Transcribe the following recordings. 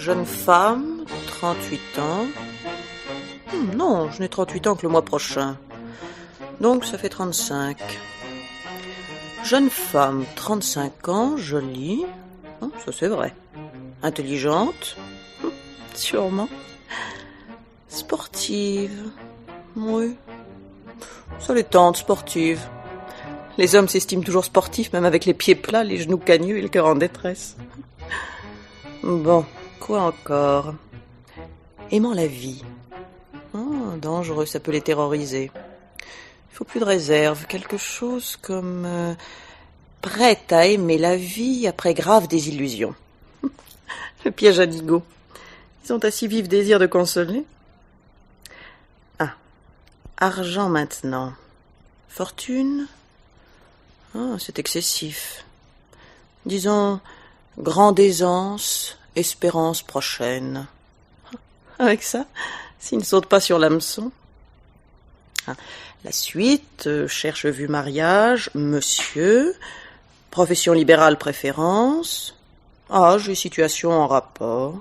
Jeune femme, 38 ans. Non, je n'ai 38 ans que le mois prochain. Donc ça fait 35. Jeune femme, 35 ans, jolie. Ça c'est vrai. Intelligente. Sûrement. Sportive. Oui. Ça les tente, sportive. Les hommes s'estiment toujours sportifs, même avec les pieds plats, les genoux cagneux et le cœur en détresse. Bon, quoi encore? Aimant la vie. Dangereux, ça peut les terroriser. Il faut plus de réserve, quelque chose comme prête à aimer la vie après grave désillusion. Le piège à Nigo. Ils ont un si vif désir de consoler. Argent maintenant. Fortune? C'est excessif. Disons, grande aisance, espérance prochaine. Avec ça, s'il ne saute pas sur l'hameçon. La suite, cherche vue mariage, monsieur, profession libérale préférence, âge et situation en rapport.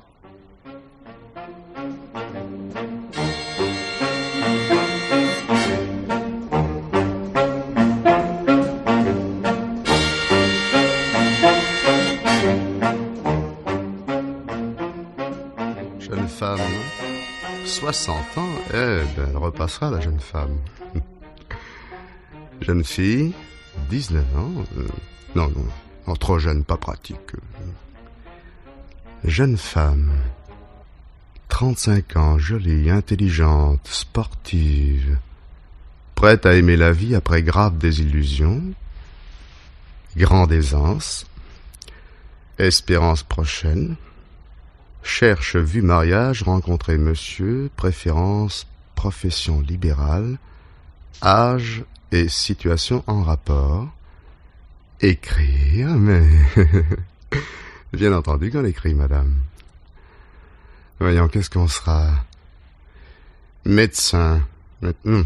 Jeune femme, 60 ans, elle repassera la jeune femme. Jeune fille, 19 ans, non, trop jeune, pas pratique. Jeune femme, 35 ans, jolie, intelligente, sportive, prête à aimer la vie après grave désillusion, grande aisance, espérance prochaine, cherche vue mariage, rencontrer monsieur, préférence, profession libérale, âge et situation en rapport. Écrire, mais... Bien entendu qu'on écrit, madame. Voyons, qu'est-ce qu'on sera? Médecin. Non.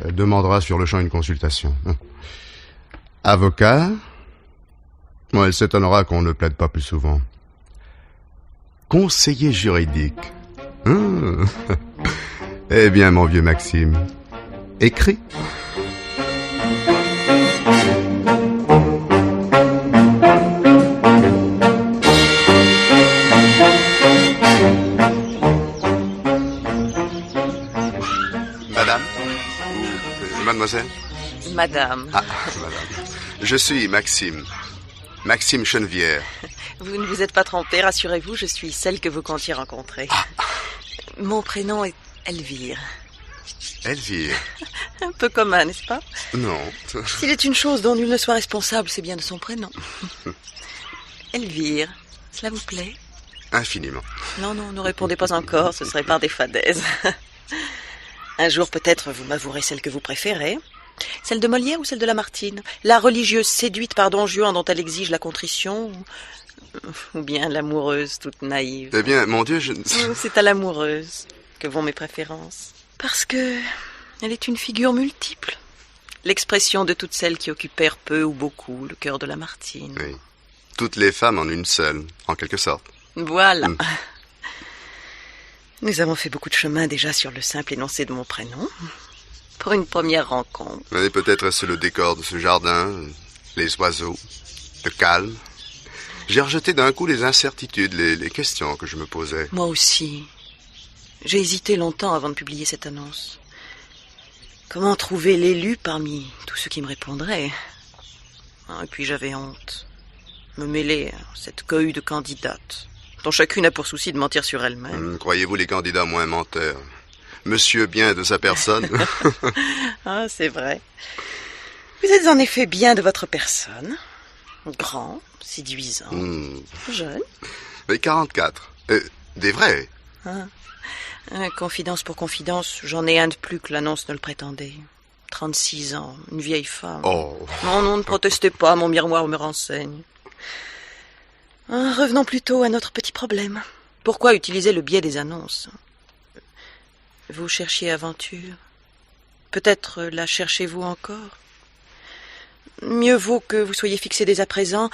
Elle demandera sur le champ une consultation. Non. Avocat. Bon, elle s'étonnera qu'on ne plaide pas plus souvent. Conseiller juridique. Eh bien, mon vieux Maxime, écris. Madame ou mademoiselle? Madame. Madame. Je suis Maxime. Maxime Chenevière. Vous ne vous êtes pas trompé, rassurez-vous, je suis celle que vous comptiez rencontrer. Mon prénom est Elvire. Elvire? Un peu commun, n'est-ce pas? Non. S'il est une chose dont nul ne soit responsable, c'est bien de son prénom. Elvire, cela vous plaît? Infiniment. Non, ne répondez pas encore, ce serait par des fadaises. Un jour, peut-être, vous m'avouerez celle que vous préférez. Celle de Molière ou celle de Lamartine? La religieuse séduite par Don Juan dont elle exige la contrition, ou bien l'amoureuse toute naïve? Eh bien, mon Dieu, C'est à l'amoureuse que vont mes préférences. Parce que elle est une figure multiple. L'expression de toutes celles qui occupèrent peu ou beaucoup le cœur de Lamartine. Oui. Toutes les femmes en une seule, en quelque sorte. Voilà. Nous avons fait beaucoup de chemin déjà sur le simple énoncé de mon prénom. Pour une première rencontre. Et peut-être est-ce le décor de ce jardin, les oiseaux, le calme. J'ai rejeté d'un coup les incertitudes, les questions que je me posais. Moi aussi. J'ai hésité longtemps avant de publier cette annonce. Comment trouver l'élu parmi tous ceux qui me répondraient? Et puis j'avais honte. Me mêler à cette cohue de candidates, dont chacune a pour souci de mentir sur elle-même. Croyez-vous les candidats moins menteurs? Monsieur bien de sa personne. C'est vrai. Vous êtes en effet bien de votre personne. Grand, séduisant, jeune. Mais 44. Des vrais. Confidence pour confidence, j'en ai un de plus que l'annonce ne le prétendait. 36 ans, une vieille femme. Oh. Non, ne protestez pas, mon miroir me renseigne. Revenons plutôt à notre petit problème. Pourquoi utiliser le biais des annonces? Vous cherchiez aventure. Peut-être la cherchez-vous encore. Mieux vaut que vous soyez fixé dès à présent.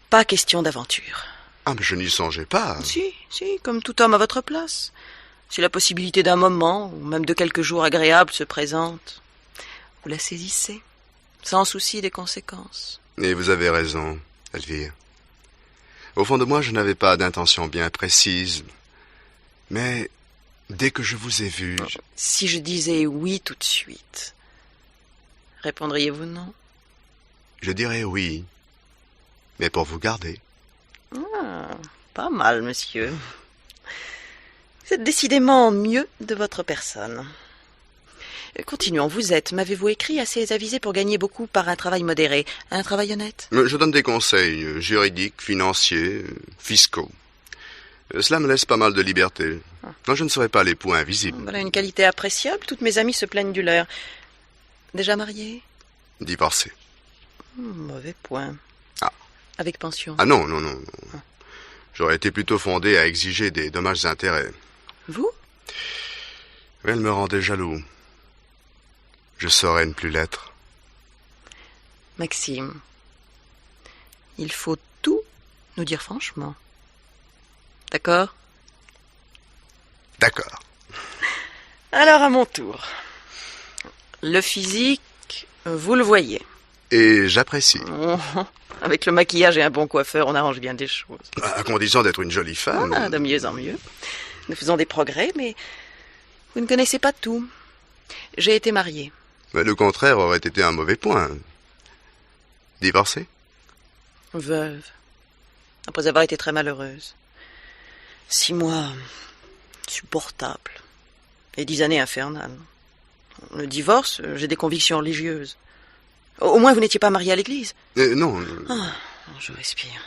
Pas question d'aventure. Ah, mais je n'y songeais pas. Si, comme tout homme à votre place. Si la possibilité d'un moment, ou même de quelques jours agréables se présente, vous la saisissez, sans souci des conséquences. Et vous avez raison, Elvire. Au fond de moi, je n'avais pas d'intention bien précise. Mais dès que je vous ai vu... Si je disais oui tout de suite, répondriez-vous non? Je dirais oui, mais pour vous garder. Ah, pas mal, monsieur. Vous êtes décidément mieux de votre personne. Continuons, m'avez-vous écrit, assez avisé pour gagner beaucoup par un travail modéré, un travail honnête? Je donne des conseils juridiques, financiers, fiscaux. Cela me laisse pas mal de liberté. Non, je ne serai pas l'époux invisible. Voilà une qualité appréciable, toutes mes amies se plaignent du leur. Déjà marié? Divorcé. Mauvais point. Ah. Avec pension? Ah non. J'aurais été plutôt fondé à exiger des dommages-intérêts. Vous? Elle me rendait jaloux. Je saurais ne plus l'être. Maxime, il faut tout nous dire franchement. D'accord? D'accord. Alors à mon tour. Le physique, vous le voyez. Et j'apprécie. Avec le maquillage et un bon coiffeur, on arrange bien des choses. À condition d'être une jolie femme. Ah, de mieux en mieux. Nous faisons des progrès, mais vous ne connaissez pas tout. J'ai été mariée. Mais le contraire aurait été un mauvais point. Divorcée? Veuve. Après avoir été très malheureuse. 6 mois supportables. Et 10 années infernales. Le divorce, j'ai des convictions religieuses. Au moins, vous n'étiez pas mariée à l'église? Non. Ah, je respire.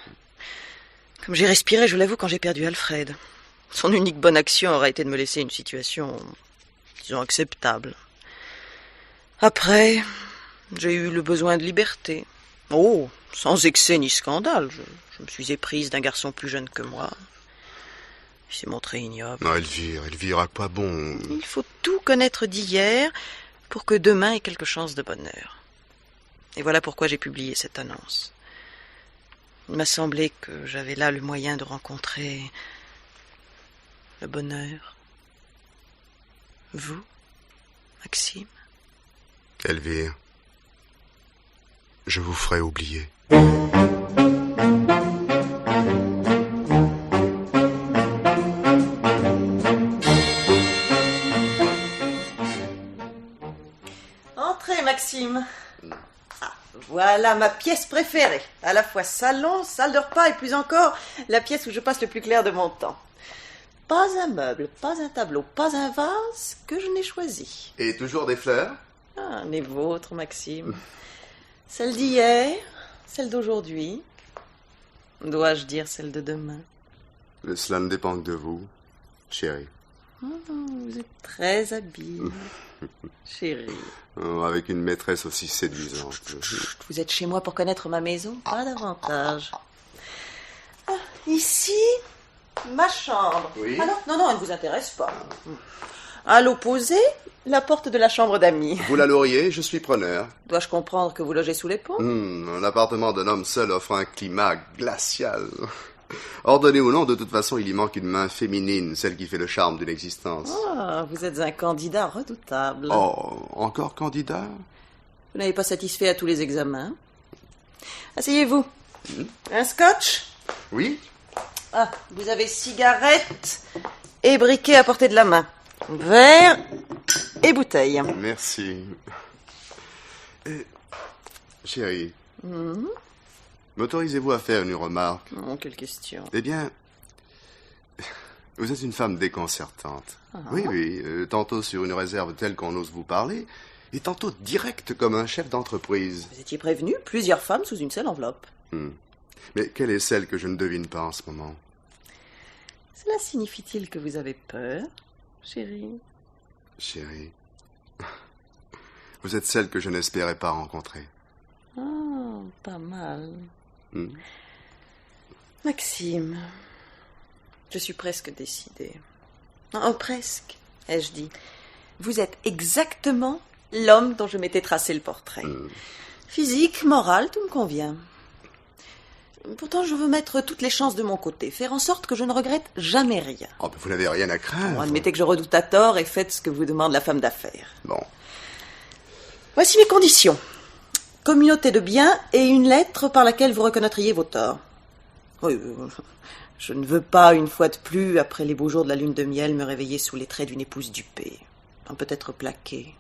Comme j'ai respiré, je l'avoue, quand j'ai perdu Alfred. Son unique bonne action aurait été de me laisser une situation, disons, acceptable. Après, j'ai eu le besoin de liberté. Oh, sans excès ni scandale. Je me suis éprise d'un garçon plus jeune que moi. Il s'est montré ignoble. Non, Elvire, à quoi bon? Il faut tout connaître d'hier pour que demain ait quelque chance de bonheur. Et voilà pourquoi j'ai publié cette annonce. Il m'a semblé que j'avais là le moyen de rencontrer le bonheur. Vous, Maxime? Elvire, je vous ferai oublier. Entrez, Maxime. Ah, voilà ma pièce préférée. À la fois salon, salle de repas et plus encore, la pièce où je passe le plus clair de mon temps. Pas un meuble, pas un tableau, pas un vase que je n'ai choisi. Et toujours des fleurs? Ah, les vôtres, Maxime. Celle d'hier, celle d'aujourd'hui. Dois-je dire celle de demain? Cela ne dépend que de vous, chérie. Oh, vous êtes très habile, chérie. Avec une maîtresse aussi séduisante. Vous êtes chez moi pour connaître ma maison? Pas davantage. Ah, ici, ma chambre. Oui. Ah non, elle ne vous intéresse pas. À l'opposé, la porte de la chambre d'amis. Vous la loueriez, je suis preneur. Dois-je comprendre que vous logez sous les ponts? Un appartement d'un homme seul offre un climat glacial. Ordonné ou non, de toute façon, il y manque une main féminine, celle qui fait le charme d'une existence. Ah, vous êtes un candidat redoutable. Oh, encore candidat? Vous n'avez pas satisfait à tous les examens. Asseyez-vous. Un scotch? Oui. Ah, vous avez cigarette et briquet à portée de la main. Verre et bouteille. Merci. Chérie, m'autorisez-vous à faire une remarque? Oh, quelle question. Eh bien, vous êtes une femme déconcertante. Oui, tantôt sur une réserve telle qu'on ose vous parler, et tantôt directe comme un chef d'entreprise. Vous étiez prévenu, plusieurs femmes sous une seule enveloppe. Mais quelle est celle que je ne devine pas en ce moment? Cela signifie-t-il que vous avez peur, chérie? Chérie, vous êtes celle que je n'espérais pas rencontrer. Ah, pas mal. Maxime, je suis presque décidée. Oh, presque, ai-je dit. Vous êtes exactement l'homme dont je m'étais tracé le portrait. Physique, morale, tout me convient. Pourtant, je veux mettre toutes les chances de mon côté, faire en sorte que je ne regrette jamais rien. Oh, vous n'avez rien à craindre. Bon, admettez que je redoute à tort et faites ce que vous demande la femme d'affaires. Bon. Voici mes conditions. Communauté de biens et une lettre par laquelle vous reconnaîtriez vos torts. Oui, je ne veux pas, une fois de plus, après les beaux jours de la lune de miel, me réveiller sous les traits d'une épouse dupée. Peut-être plaquée.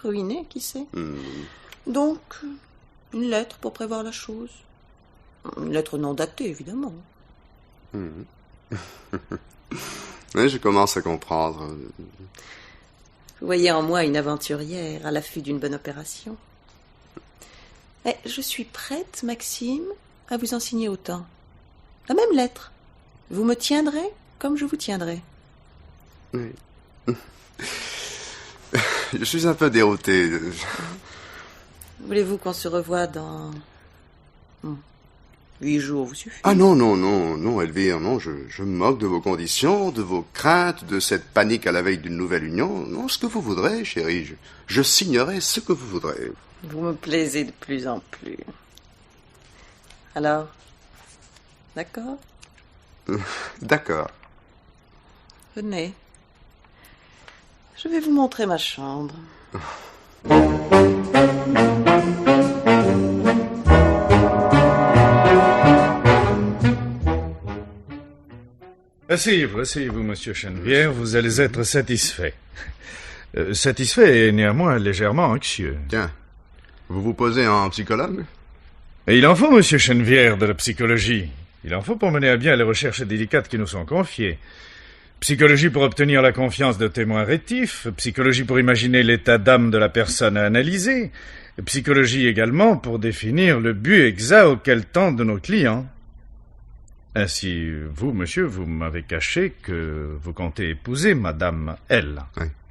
Ruinée, qui sait. Donc, une lettre pour prévoir la chose. Une lettre non datée, évidemment. Mais je commence à comprendre. Vous voyez en moi une aventurière à l'affût d'une bonne opération. Mais je suis prête, Maxime, à vous en signer autant. La même lettre. Vous me tiendrez comme je vous tiendrai. Oui. Je suis un peu dérouté. Voulez-vous qu'on se revoie dans 8 jours, vous suffit? Ah non, Elvire, non, je me moque de vos conditions, de vos craintes, de cette panique à la veille d'une nouvelle union. Non, ce que vous voudrez, chérie, je signerai ce que vous voudrez. Vous me plaisez de plus en plus. Alors, d'accord? D'accord. Venez. Je vais vous montrer ma chambre. Asseyez-vous, monsieur Chennevières, vous allez être satisfait. Satisfait et néanmoins légèrement anxieux. Tiens, vous vous posez en psychologue? Et il en faut, monsieur Chennevières, de la psychologie. Il en faut pour mener à bien les recherches délicates qui nous sont confiées. Psychologie pour obtenir la confiance de témoins rétifs, psychologie pour imaginer l'état d'âme de la personne à analyser, psychologie également pour définir le but exact auquel tendent nos clients. Ainsi, vous, monsieur, vous m'avez caché que vous comptez épouser Madame L.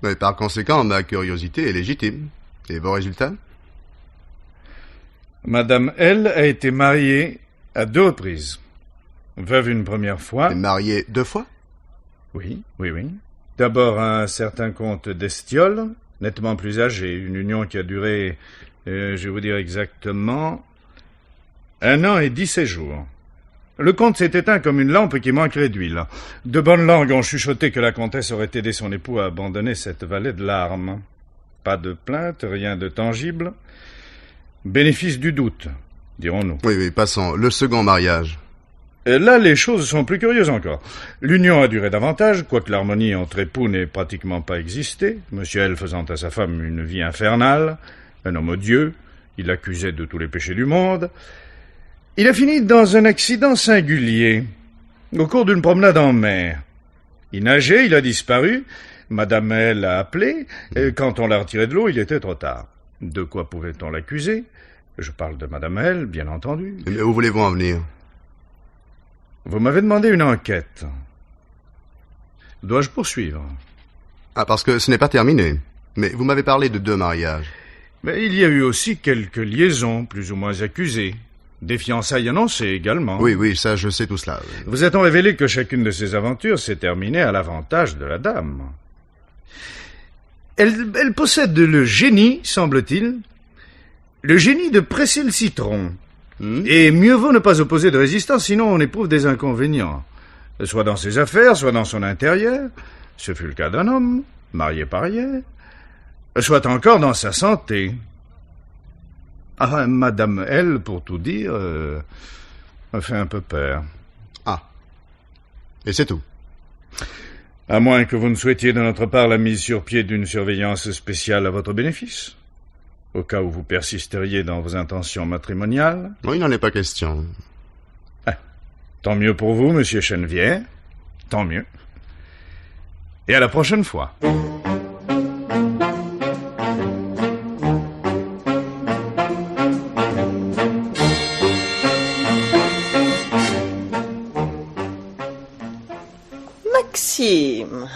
Oui. Et par conséquent, ma curiosité est légitime. Et vos résultats? Madame L a été mariée à 2 reprises. Veuve une première fois. Et mariée 2 fois? Oui. D'abord un certain comte d'Estiole, nettement plus âgé, une union qui a duré, je vais vous dire exactement, 1 an et 17 jours. Le comte s'est éteint comme une lampe qui manquerait d'huile. De bonnes langues ont chuchoté que la comtesse aurait aidé son époux à abandonner cette vallée de larmes. Pas de plainte, rien de tangible. Bénéfice du doute, dirons-nous. Oui, passons. Le second mariage. Là, les choses sont plus curieuses encore. L'union a duré davantage, quoique l'harmonie entre époux n'ait pratiquement pas existé, monsieur L faisant à sa femme une vie infernale, un homme odieux, il l'accusait de tous les péchés du monde. Il a fini dans un accident singulier, au cours d'une promenade en mer. Il nageait, il a disparu, Madame L a appelé, et quand on l'a retiré de l'eau, il était trop tard. De quoi pouvait-on l'accuser? Je parle de Madame L, bien entendu. Mais où voulez-vous en venir? Vous m'avez demandé une enquête. Dois-je poursuivre? Ah, parce que ce n'est pas terminé. Mais vous m'avez parlé de 2 mariages. Mais il y a eu aussi quelques liaisons, plus ou moins accusées. Des fiançailles annoncées également. Oui, ça, je sais tout cela. Oui. Vous a-t-on révélé que chacune de ces aventures s'est terminée à l'avantage de la dame? Elle possède le génie, semble-t-il, le génie de presser le citron. Et mieux vaut ne pas opposer de résistance, sinon on éprouve des inconvénients. Soit dans ses affaires, soit dans son intérieur. Ce fut le cas d'un homme, marié par ailleurs. Soit encore dans sa santé. Ah, Madame L, pour tout dire, me fait un peu peur. Ah. Et c'est tout. À moins que vous ne souhaitiez de notre part la mise sur pied d'une surveillance spéciale à votre bénéfice. Au cas où vous persisteriez dans vos intentions matrimoniales. Oui, il n'en est pas question. Ah, tant mieux pour vous, monsieur Chennevières. Tant mieux. Et à la prochaine fois. Maxime,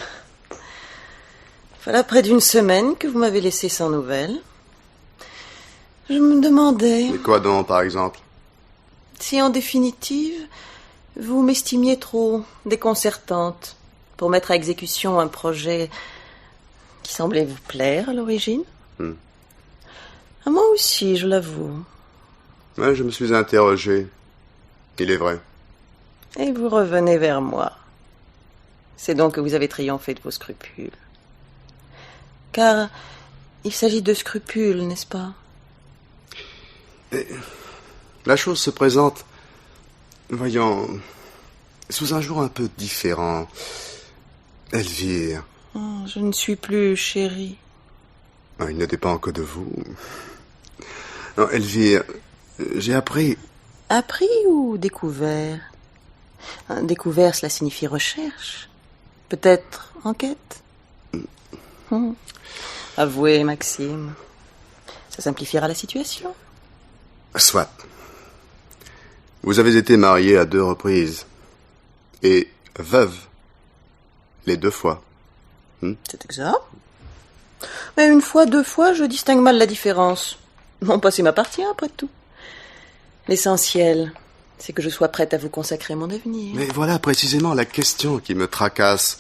voilà près d'1 semaine que vous m'avez laissé sans nouvelles. Je me demandais... Mais quoi donc, par exemple? Si, en définitive, vous m'estimiez trop déconcertante pour mettre à exécution un projet qui semblait vous plaire à l'origine. À moi aussi, je l'avoue. Ouais, je me suis interrogé. Il est vrai. Et vous revenez vers moi. C'est donc que vous avez triomphé de vos scrupules. Car il s'agit de scrupules, n'est-ce pas? Et la chose se présente, voyons, sous un jour un peu différent. Elvire. Oh, je ne suis plus chérie. Il ne dépend que de vous. Non, Elvire, j'ai appris... Appris ou découvert? Découvert, cela signifie recherche. Peut-être enquête. Avouez, Maxime. Ça simplifiera la situation. Soit. Vous avez été marié à 2 reprises. Et veuve. Les 2 fois. C'est exact. Mais 1 fois, 2 fois, je distingue mal la différence. Mon passé m'appartient, après tout. L'essentiel, c'est que je sois prête à vous consacrer mon avenir. Mais voilà précisément la question qui me tracasse.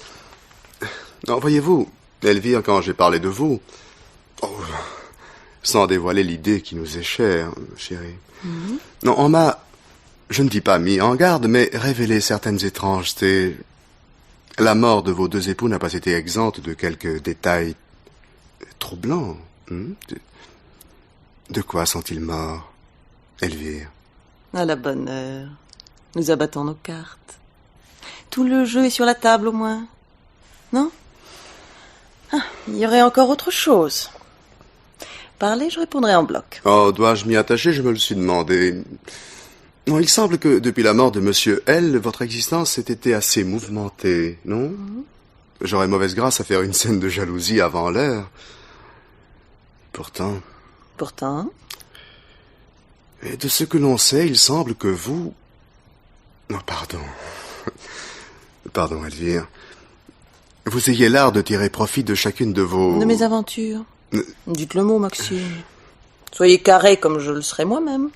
Non, voyez-vous, Elvire, quand j'ai parlé de vous... sans dévoiler l'idée qui nous est chère, chérie. Non, on m'a... Je ne dis pas mis en garde, mais révélé certaines étrangetés. La mort de vos 2 époux n'a pas été exempte de quelques détails troublants. De quoi sont-ils morts, Elvire? À la bonne heure. Nous abattons nos cartes. Tout le jeu est sur la table, au moins. Non? Il y aurait encore autre chose. Parlez, je répondrai en bloc. Oh, dois-je m'y attacher? Je me le suis demandé. Non, il semble que, depuis la mort de Monsieur L, votre existence ait été assez mouvementée, non? J'aurais mauvaise grâce à faire une scène de jalousie avant l'heure. Pourtant... Et de ce que l'on sait, il semble que vous... Non, pardon. Pardon, Elvire. Vous ayez l'art de tirer profit de chacune de vos... De mes aventures. Dites le mot, Maxime. Soyez carré comme je le serai moi-même.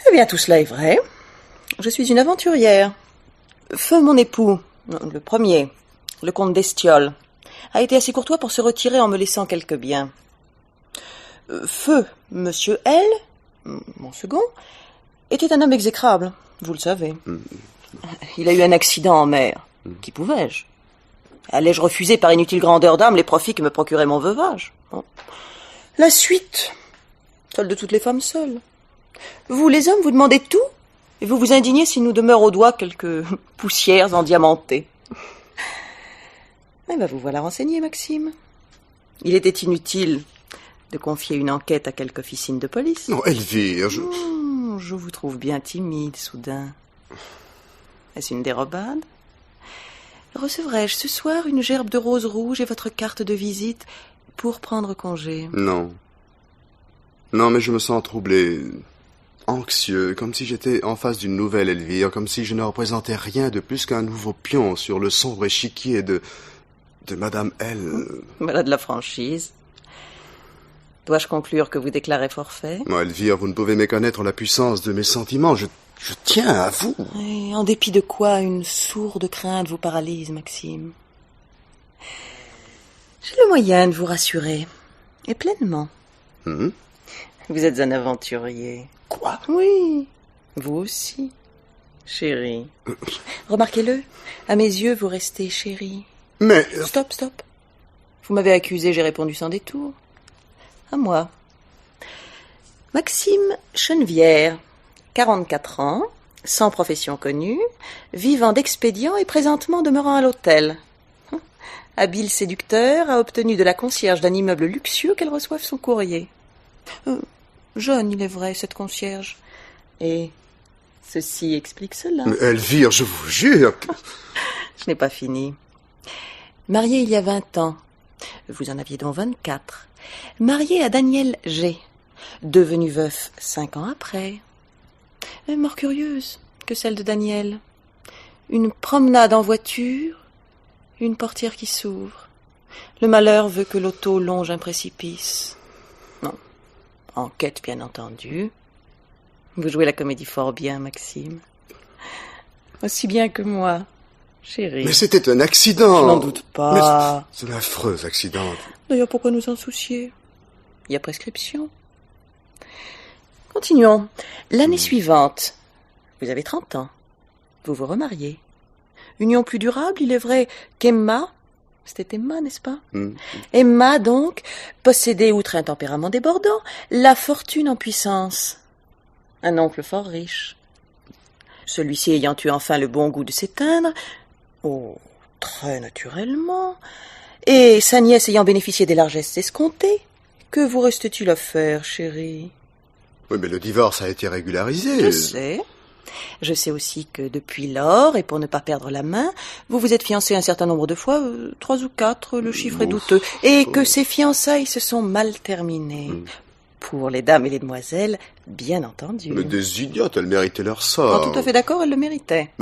Eh bien, tout cela est vrai. Je suis une aventurière. Feu, mon époux, le premier, le comte d'Estiole, a été assez courtois pour se retirer en me laissant quelques biens. Feu, monsieur L, mon second, était un homme exécrable, vous le savez. Il a eu un accident en mer. Qui pouvais-je? Allais-je refuser par inutile grandeur d'âme les profits que me procurait mon veuvage? La suite, celle de toutes les femmes seules. Vous, les hommes, vous demandez tout, et vous vous indignez s'il nous demeure au doigt quelques poussières endiamantées. Eh bien, vous voilà renseigné, Maxime. Il était inutile de confier une enquête à quelque officine de police. Non, Elvire, je vous trouve bien timide, soudain. Est-ce une dérobade? Recevrai-je ce soir une gerbe de roses rouges et votre carte de visite pour prendre congé? Non. Non, mais je me sens troublé, anxieux, comme si j'étais en face d'une nouvelle Elvire, comme si je ne représentais rien de plus qu'un nouveau pion sur le sombre échiquier de Madame L. Voilà de la franchise. Dois-je conclure que vous déclarez forfait? Non, Elvire, vous ne pouvez méconnaître la puissance de mes sentiments. Je tiens à vous. Et en dépit de quoi une sourde crainte vous paralyse, Maxime? J'ai le moyen de vous rassurer. Et pleinement. Vous êtes un aventurier. Quoi? Oui, vous aussi, chérie. Remarquez-le, à mes yeux, vous restez chérie. Mais... Stop. Vous m'avez accusé, j'ai répondu sans détour. À moi. Maxime Chenevière, 44 ans, sans profession connue, vivant d'expédient et présentement demeurant à l'hôtel. Habile séducteur, a obtenu de la concierge d'un immeuble luxueux qu'elle reçoive son courrier. Jeune, il est vrai, cette concierge. Et ceci explique cela. Mais Elvire, je vous jure... Je n'ai pas fini. Marié il y a 20 ans. Vous en aviez donc 24. Marié à Daniel G. Devenu veuf 5 ans après. Mort curieuse que celle de Daniel. Une promenade en voiture, une portière qui s'ouvre. Le malheur veut que l'auto longe un précipice. Non. Enquête, bien entendu. Vous jouez la comédie fort bien, Maxime. Aussi bien que moi, chérie. Mais c'était un accident. Je n'en doute pas. Mais c'est un affreux accident. D'ailleurs, pourquoi nous en soucier? Il y a prescription. Continuons. L'année suivante, vous avez 30 ans. Vous vous remariez. Union plus durable, il est vrai qu'Emma... C'était Emma, n'est-ce pas? Emma, donc, possédait, outre un tempérament débordant, la fortune en puissance. Un oncle fort riche. Celui-ci ayant eu enfin le bon goût de s'éteindre, très naturellement, et sa nièce ayant bénéficié des largesses escomptées, que vous reste-t-il à faire, chérie? Oui, mais le divorce a été régularisé. Je sais. Je sais aussi que depuis lors, et pour ne pas perdre la main, vous vous êtes fiancé un certain nombre de fois, 3 ou 4, le chiffre est douteux, et que ces fiançailles se sont mal terminées. Pour les dames et les demoiselles, bien entendu. Mais des idiotes, elles méritaient leur sort. Tout à fait d'accord, elles le méritaient.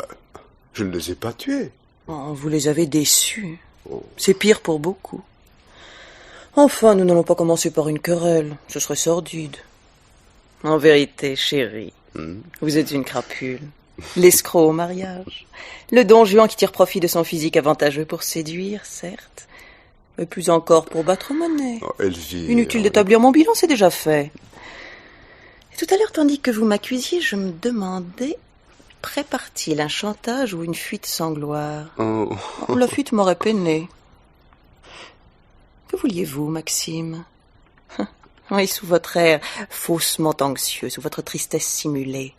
Je ne les ai pas tuées. Vous les avez déçues. C'est pire pour beaucoup. Enfin, nous n'allons pas commencer par une querelle, ce serait sordide. En vérité, chérie, vous êtes une crapule. L'escroc au mariage. Le don Juan qui tire profit de son physique avantageux pour séduire, certes, mais plus encore pour battre monnaie. Elvire... Inutile d'établir mon bilan, c'est déjà fait. Et tout à l'heure, tandis que vous m'accusiez, je me demandais, prépare-t-il un chantage ou une fuite sans gloire? La fuite m'aurait peiné. Que vouliez-vous, Maxime? Oui, sous votre air faussement anxieux, sous votre tristesse simulée.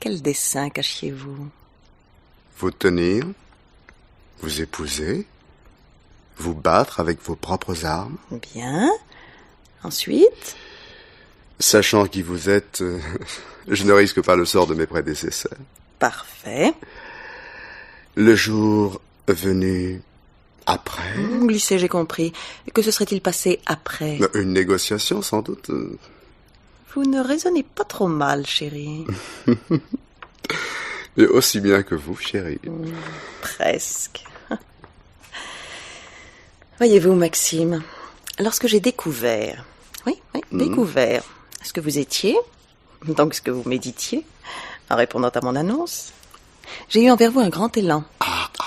Quel dessein cachiez-vous? Vous tenir, vous épouser, vous battre avec vos propres armes. Bien. Ensuite? Sachant qui vous êtes, je ne risque pas le sort de mes prédécesseurs. Parfait. Le jour venu... Après? Glissez, j'ai compris. Que se serait-il passé après? Une négociation, sans doute. Vous ne raisonnez pas trop mal, chérie. Et aussi bien que vous, chérie. Presque. Voyez-vous, Maxime, lorsque j'ai découvert, découvert ce que vous étiez, donc ce que vous méditiez, en répondant à mon annonce, j'ai eu envers vous un grand élan.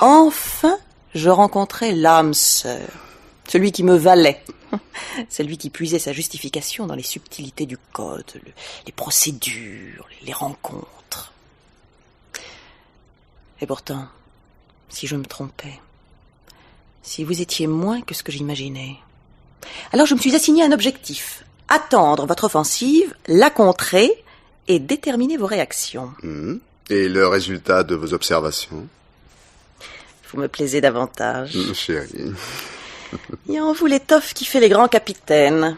Enfin, je rencontrais l'âme sœur, celui qui me valait, celui qui puisait sa justification dans les subtilités du code, les procédures, les rencontres. Et pourtant, si je me trompais, si vous étiez moins que ce que j'imaginais, alors je me suis assigné un objectif, attendre votre offensive, la contrer et déterminer vos réactions. Et le résultat de vos observations? Vous me plaisez davantage. Chérie. Il y a en vous l'étoffe qui fait les grands capitaines.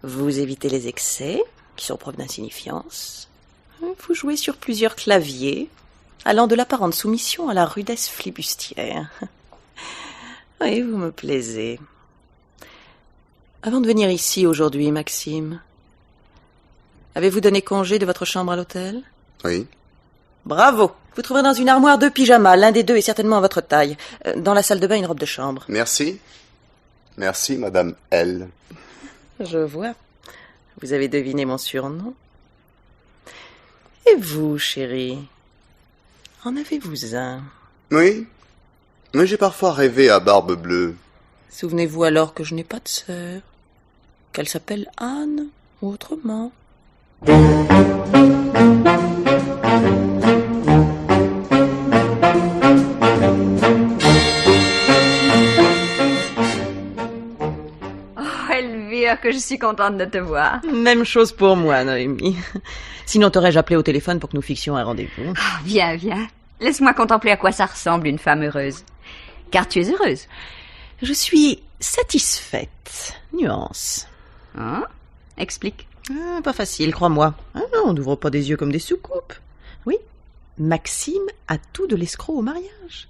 Vous évitez les excès, qui sont preuve d'insignifiance. Vous jouez sur plusieurs claviers, allant de l'apparente soumission à la rudesse flibustière. Oui, vous me plaisez. Avant de venir ici aujourd'hui, Maxime, avez-vous donné congé de votre chambre à l'hôtel? Oui. Bravo! Vous trouverez dans une armoire 2 pyjamas. L'un des deux est certainement à votre taille. Dans la salle de bain, une robe de chambre. Merci. Merci, Madame L. Je vois. Vous avez deviné mon surnom. Et vous, chérie, en avez-vous un? Oui. Mais j'ai parfois rêvé à Barbe Bleue. Souvenez-vous alors que je n'ai pas de sœur. Qu'elle s'appelle Anne ou autrement. Elvire, que je suis contente de te voir. Même chose pour moi, Noémie. Sinon, t'aurais-je appelé au téléphone pour que nous fixions un rendez-vous. Viens, viens. Laisse-moi contempler à quoi ça ressemble une femme heureuse. Car tu es heureuse. Je suis satisfaite. Nuance. Explique. Pas facile, crois-moi. Non, on n'ouvre pas des yeux comme des soucoupes. Oui, Maxime a tout de l'escroc au mariage.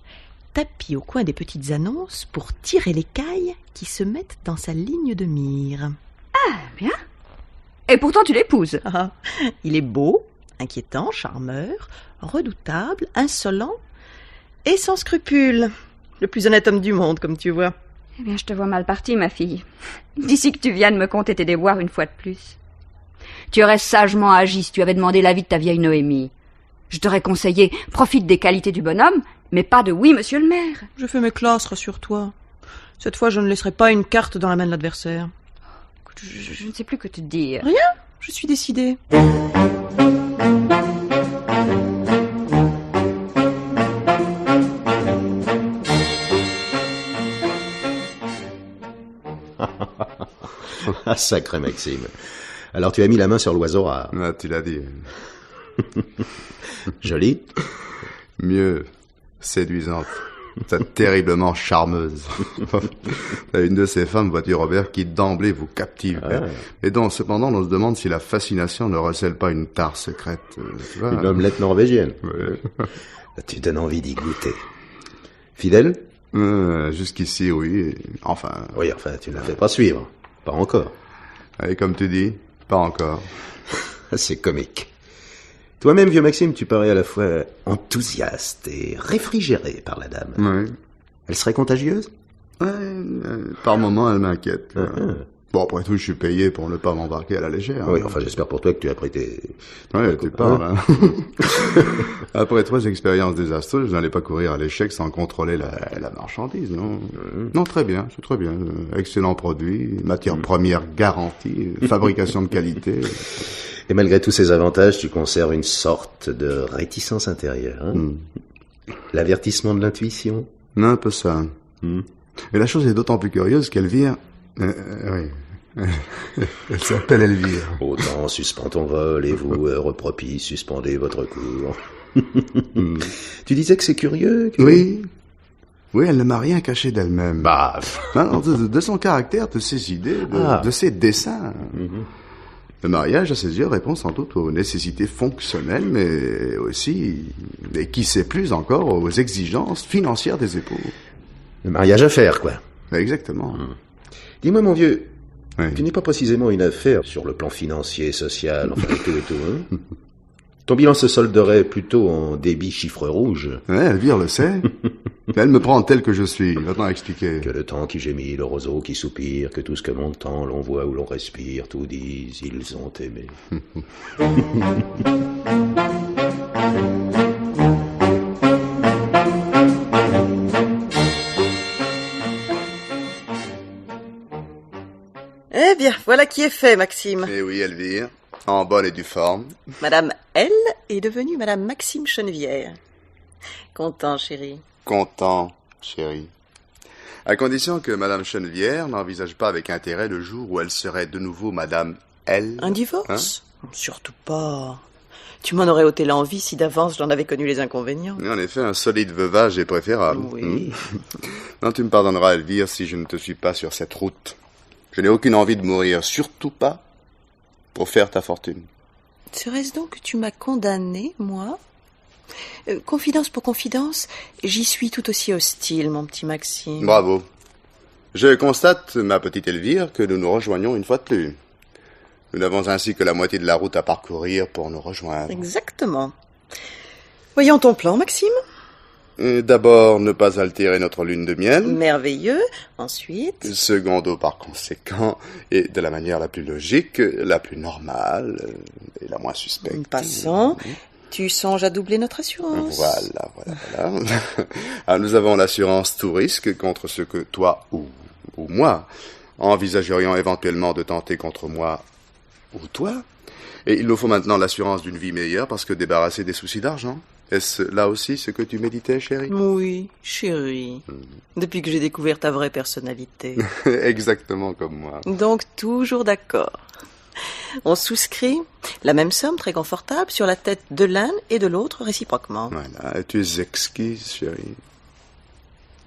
Tapis au coin des petites annonces pour tirer les cailles qui se mettent dans sa ligne de mire. Ah, bien. Et pourtant tu l'épouses. Il est beau, inquiétant, charmeur, redoutable, insolent et sans scrupules. Le plus honnête homme du monde, comme tu vois. Eh bien, je te vois mal partie, ma fille. D'ici que tu viennes me conter tes déboires une fois de plus. Tu aurais sagement agi si tu avais demandé l'avis de ta vieille Noémie. Je t'aurais conseillé, profite des qualités du bonhomme, mais pas de oui, monsieur le maire. Je fais mes classes, rassure-toi. Cette fois, je ne laisserai pas une carte dans la main de l'adversaire. Je ne sais plus que te dire. Rien? je suis décidée. Ah, sacré Maxime. Alors tu as mis la main sur l'oiseau rare. Ah, tu l'as dit. Joli. Mieux, séduisante. C'est terriblement charmeuse. Une de ces femmes, vois-tu, Robert, qui d'emblée vous captive. Ah. Et dont, cependant, on se demande si la fascination ne recèle pas une tare secrète. Tu vois. Une omelette norvégienne. Ouais. Tu donnes envie d'y goûter. Fidèle? Jusqu'ici, oui. Enfin... Oui, enfin, tu ne la fais pas suivre. Pas encore. Et comme tu dis, pas encore. C'est comique. Toi-même, vieux Maxime, tu parais à la fois enthousiaste et réfrigéré par la dame. Oui. Elle serait contagieuse? Ouais, par moments, elle m'inquiète. Ah. Bon, après tout, je suis payé pour ne pas m'embarquer à la légère. Oui, enfin, j'espère pour toi que tu as pris tes... Ouais, tu parles, hein. Après 3 expériences désastreuses, je n'allais pas courir à l'échec sans contrôler la marchandise, non? Non, très bien, c'est très bien. Excellent produit, matière première garantie, fabrication de qualité. Et malgré tous ces avantages, tu conserves une sorte de réticence intérieure. Hein? L'avertissement de l'intuition. Un peu ça. Et la chose est d'autant plus curieuse qu'Elvire... oui. Elle s'appelle Elvire. Autant suspends ton vol et vous, heureux propice, suspendez votre cours. Tu disais que c'est curieux que... Oui. Oui, elle ne m'a rien caché d'elle-même. Bah... Non, de son caractère, de ses idées, de ses desseins. Le mariage, à ses yeux, répond sans doute aux nécessités fonctionnelles, mais aussi, et qui sait plus encore, aux exigences financières des époux. Le mariage à faire, quoi. Exactement. Dis-moi, mon vieux, Oui. tu n'es pas précisément une affaire sur le plan financier, social, enfin, et tout, hein? Ton bilan se solderait plutôt en débit chiffre rouge. Ouais, Elvire le sait. Elle me prend tel que je suis. Va-t'en expliquer. Que le temps qui gémit, le roseau qui soupire, que tout ce que montant, l'on voit ou l'on respire, tout disent, ils ont aimé. Eh bien, voilà qui est fait, Maxime. Eh oui, Elvire. En bonne et due forme. Madame L est devenue Madame Maxime Chenevière. Content, chérie. Content, chérie. À condition que Madame Chenevière n'envisage pas avec intérêt le jour où elle serait de nouveau Madame L. Un divorce? Surtout pas. Tu m'en aurais ôté l'envie si d'avance j'en avais connu les inconvénients. En effet, un solide veuvage est préférable. Oui. Non, tu me pardonneras, Elvire, si je ne te suis pas sur cette route. Je n'ai aucune envie de mourir, surtout pas pour faire ta fortune. Serait-ce donc que tu m'as condamné, moi? Confidence pour confidence, j'y suis tout aussi hostile, mon petit Maxime. Bravo. Je constate, ma petite Elvire, que nous nous rejoignons une fois de plus. Nous n'avons ainsi que la moitié de la route à parcourir pour nous rejoindre. Exactement. Voyons ton plan, Maxime. D'abord, ne pas altérer notre lune de miel. Merveilleux. Ensuite... Secondo, par conséquent, et de la manière la plus logique, la plus normale et la moins suspecte. Passons. Tu songes à doubler notre assurance. Voilà. Ah, nous avons l'assurance tout risque contre ce que toi ou moi envisagerions éventuellement de tenter contre moi ou toi. Et il nous faut maintenant l'assurance d'une vie meilleure parce que débarrassée des soucis d'argent. Est-ce là aussi ce que tu méditais, chérie? Oui, chérie. Depuis que j'ai découvert ta vraie personnalité. Exactement comme moi. Donc, toujours d'accord. On souscrit la même somme très confortable sur la tête de l'un et de l'autre réciproquement. Voilà, et tu es exquise, chérie.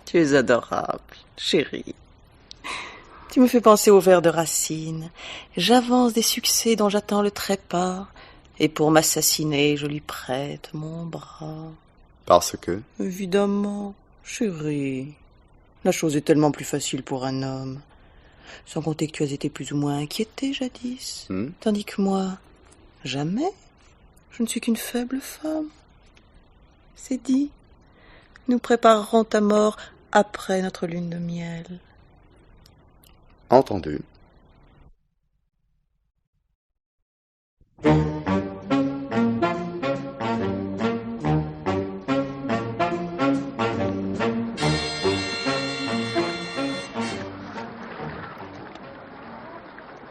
Tu es adorable, chérie. Tu me fais penser au vers de Racine. J'avance des succès dont j'attends le trépas, et pour m'assassiner, je lui prête mon bras. Parce que? Évidemment, chérie. La chose est tellement plus facile pour un homme. Sans compter que tu as été plus ou moins inquiétée jadis. Tandis que moi, jamais. Je ne suis qu'une faible femme. C'est dit. Nous préparerons ta mort après notre lune de miel. Entendu.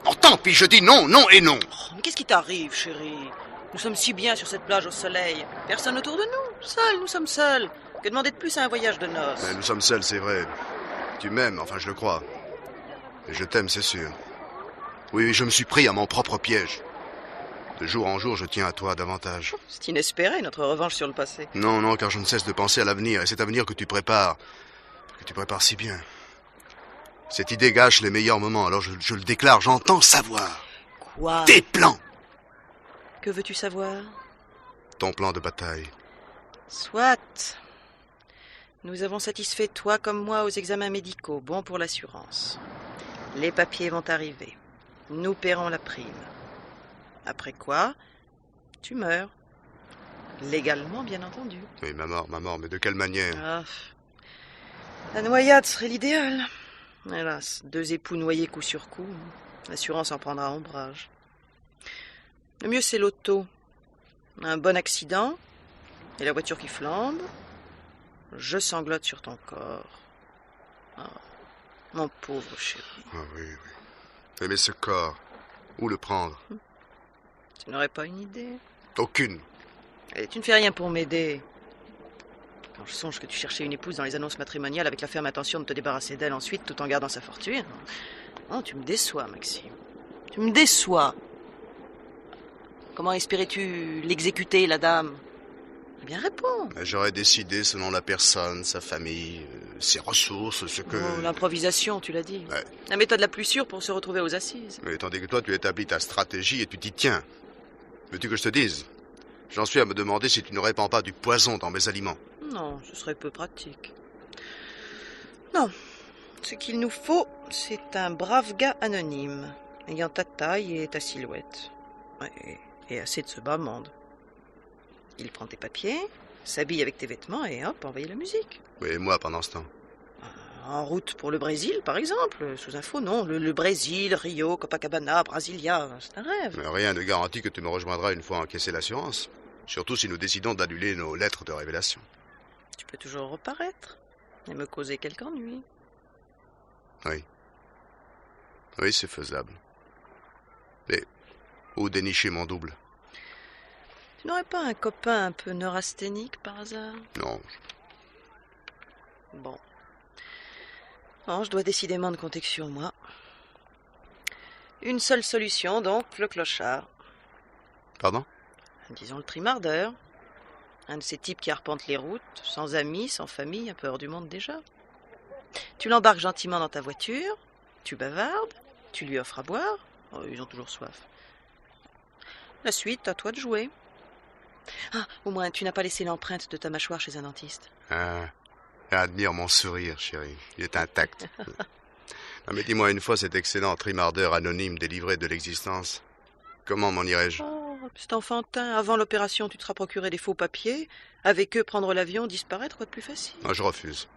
Oh, tant pis, je dis non, non et non. Mais qu'est-ce Qu'est-ce qui t'arrive, chérie? Nous sommes si bien sur cette plage au soleil. Personne autour de nous. Seuls, nous sommes seuls. Que demander de plus à un voyage de noces? Mais nous sommes seuls, c'est vrai. Tu m'aimes, enfin je le crois. Et je t'aime, c'est sûr. Oui, je me suis pris à mon propre piège. De jour en jour, je tiens à toi davantage. C'est inespéré, notre revanche sur le passé. Non, car je ne cesse de penser à l'avenir, et cet avenir que tu prépares si bien. Cette idée gâche les meilleurs moments, alors je le déclare, j'entends savoir. Quoi? Tes plans! Que veux-tu savoir? Ton plan de bataille. Soit. Nous avons satisfait toi comme moi aux examens médicaux, bons pour l'assurance. Les papiers vont arriver. Nous paierons la prime. Après quoi, tu meurs. Légalement, bien entendu. Oui, ma mort, mais de quelle manière? Ah, la noyade serait l'idéal. Hélas, 2 époux noyés coup sur coup. L'assurance en prendra ombrage. Le mieux, c'est l'auto. Un bon accident, et la voiture qui flambe. Je sanglote sur ton corps. Ah, mon pauvre chéri. Ah oui. Mais ce corps, où le prendre? Tu n'aurais pas une idée? Aucune. Et tu ne fais rien pour m'aider. Quand je songe que tu cherchais une épouse dans les annonces matrimoniales avec la ferme intention de te débarrasser d'elle ensuite tout en gardant sa fortune. Oh, tu me déçois, Maxime. Tu me déçois. Comment espérais-tu l'exécuter, la dame? Eh bien, réponds. J'aurais décidé selon la personne, sa famille, ses ressources, ce que... Oh, l'improvisation, tu l'as dit. Ouais. La méthode la plus sûre pour se retrouver aux assises. Mais tandis que toi, tu établis ta stratégie et tu t'y tiens. Veux-tu que je te dise? J'en suis à me demander si tu ne répands pas du poison dans mes aliments. Non, ce serait peu pratique. Non, ce qu'il nous faut, c'est un brave gars anonyme, ayant ta taille et ta silhouette. Et assez de ce bas monde. Il prend tes papiers, s'habille avec tes vêtements et hop, envoie la musique. Oui, et moi pendant ce temps. En route pour le Brésil, par exemple, sous un faux nom. Le Brésil, Rio, Copacabana, Brasilia, c'est un rêve. Mais rien ne garantit que tu me rejoindras une fois encaissé l'assurance. Surtout si nous décidons d'annuler nos lettres de révélation. Tu peux toujours reparaître et me causer quelque ennui. Oui, c'est faisable. Mais où dénicher mon double? Tu n'aurais pas un copain un peu neurasthénique par hasard? Non. Bon. Non, je dois décidément de compter que sur moi. Une seule solution, donc, le clochard. Pardon? Disons le trimardeur. Un de ces types qui arpentent les routes, sans amis, sans famille, un peu hors du monde déjà. Tu l'embarques gentiment dans ta voiture, tu bavardes, tu lui offres à boire. Oh, ils ont toujours soif. La suite, à toi de jouer. Ah, au moins, tu n'as pas laissé l'empreinte de ta mâchoire chez un dentiste. Ah, admire mon sourire, chérie. Il est intact. Non, mais dis-moi une fois cet excellent trimardeur anonyme délivré de l'existence. Comment m'en irais-je? Oh, c'est enfantin. Avant l'opération, tu te seras procuré des faux papiers. Avec eux, prendre l'avion, disparaître, quoi de plus facile? Non, je refuse.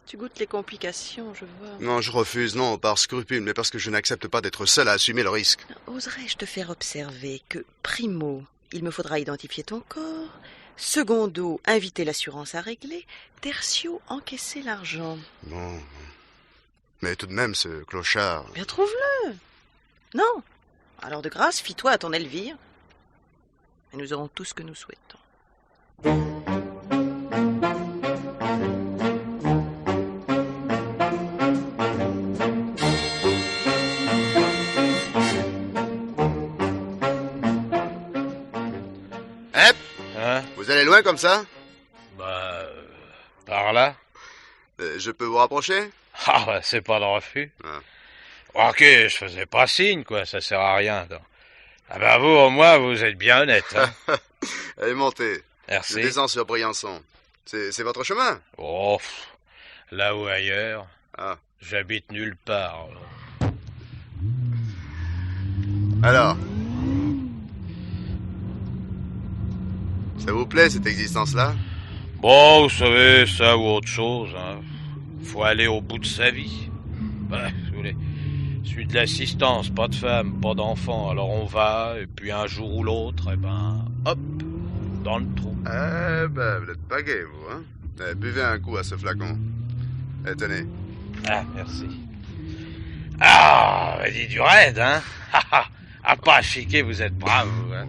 Tu goûtes les complications, je vois. Non, je refuse, non, par scrupule, mais parce que je n'accepte pas d'être seul à assumer le risque. Oserais-je te faire observer que, primo, il me faudra identifier ton corps, secondo, inviter l'assurance à régler, tertio, encaisser l'argent. Bon. Mais tout de même, ce clochard... Bien, trouve-le. Non. Alors de grâce, fie-toi à ton Elvire, et nous aurons tout ce que nous souhaitons. Vous allez loin comme ça? Par là. Je peux vous rapprocher? Ah, bah, c'est pas de refus. Ah. Ok, je faisais pas signe, quoi, ça sert à rien. Donc. Ah ben vous, au moins, vous êtes bien honnête. Hein. Allez, montez. Merci. Je descends sur Briançon. C'est votre chemin? Oh, là ou ailleurs. Ah. J'habite nulle part. Alors? Ça vous plaît, cette existence-là? Bon, vous savez, ça ou autre chose, hein. Faut aller au bout de sa vie. Ben, vous voulez, je suis de l'assistance, pas de femme, pas d'enfant, alors on va, et puis un jour ou l'autre, hop, dans le trou. Eh ben, vous êtes pas gai, vous, hein? Buvez un coup à ce flacon. Tenez. Ah, merci. Ah, dis du raid, hein? Ah, pas chiquer, vous êtes brave, vous, hein.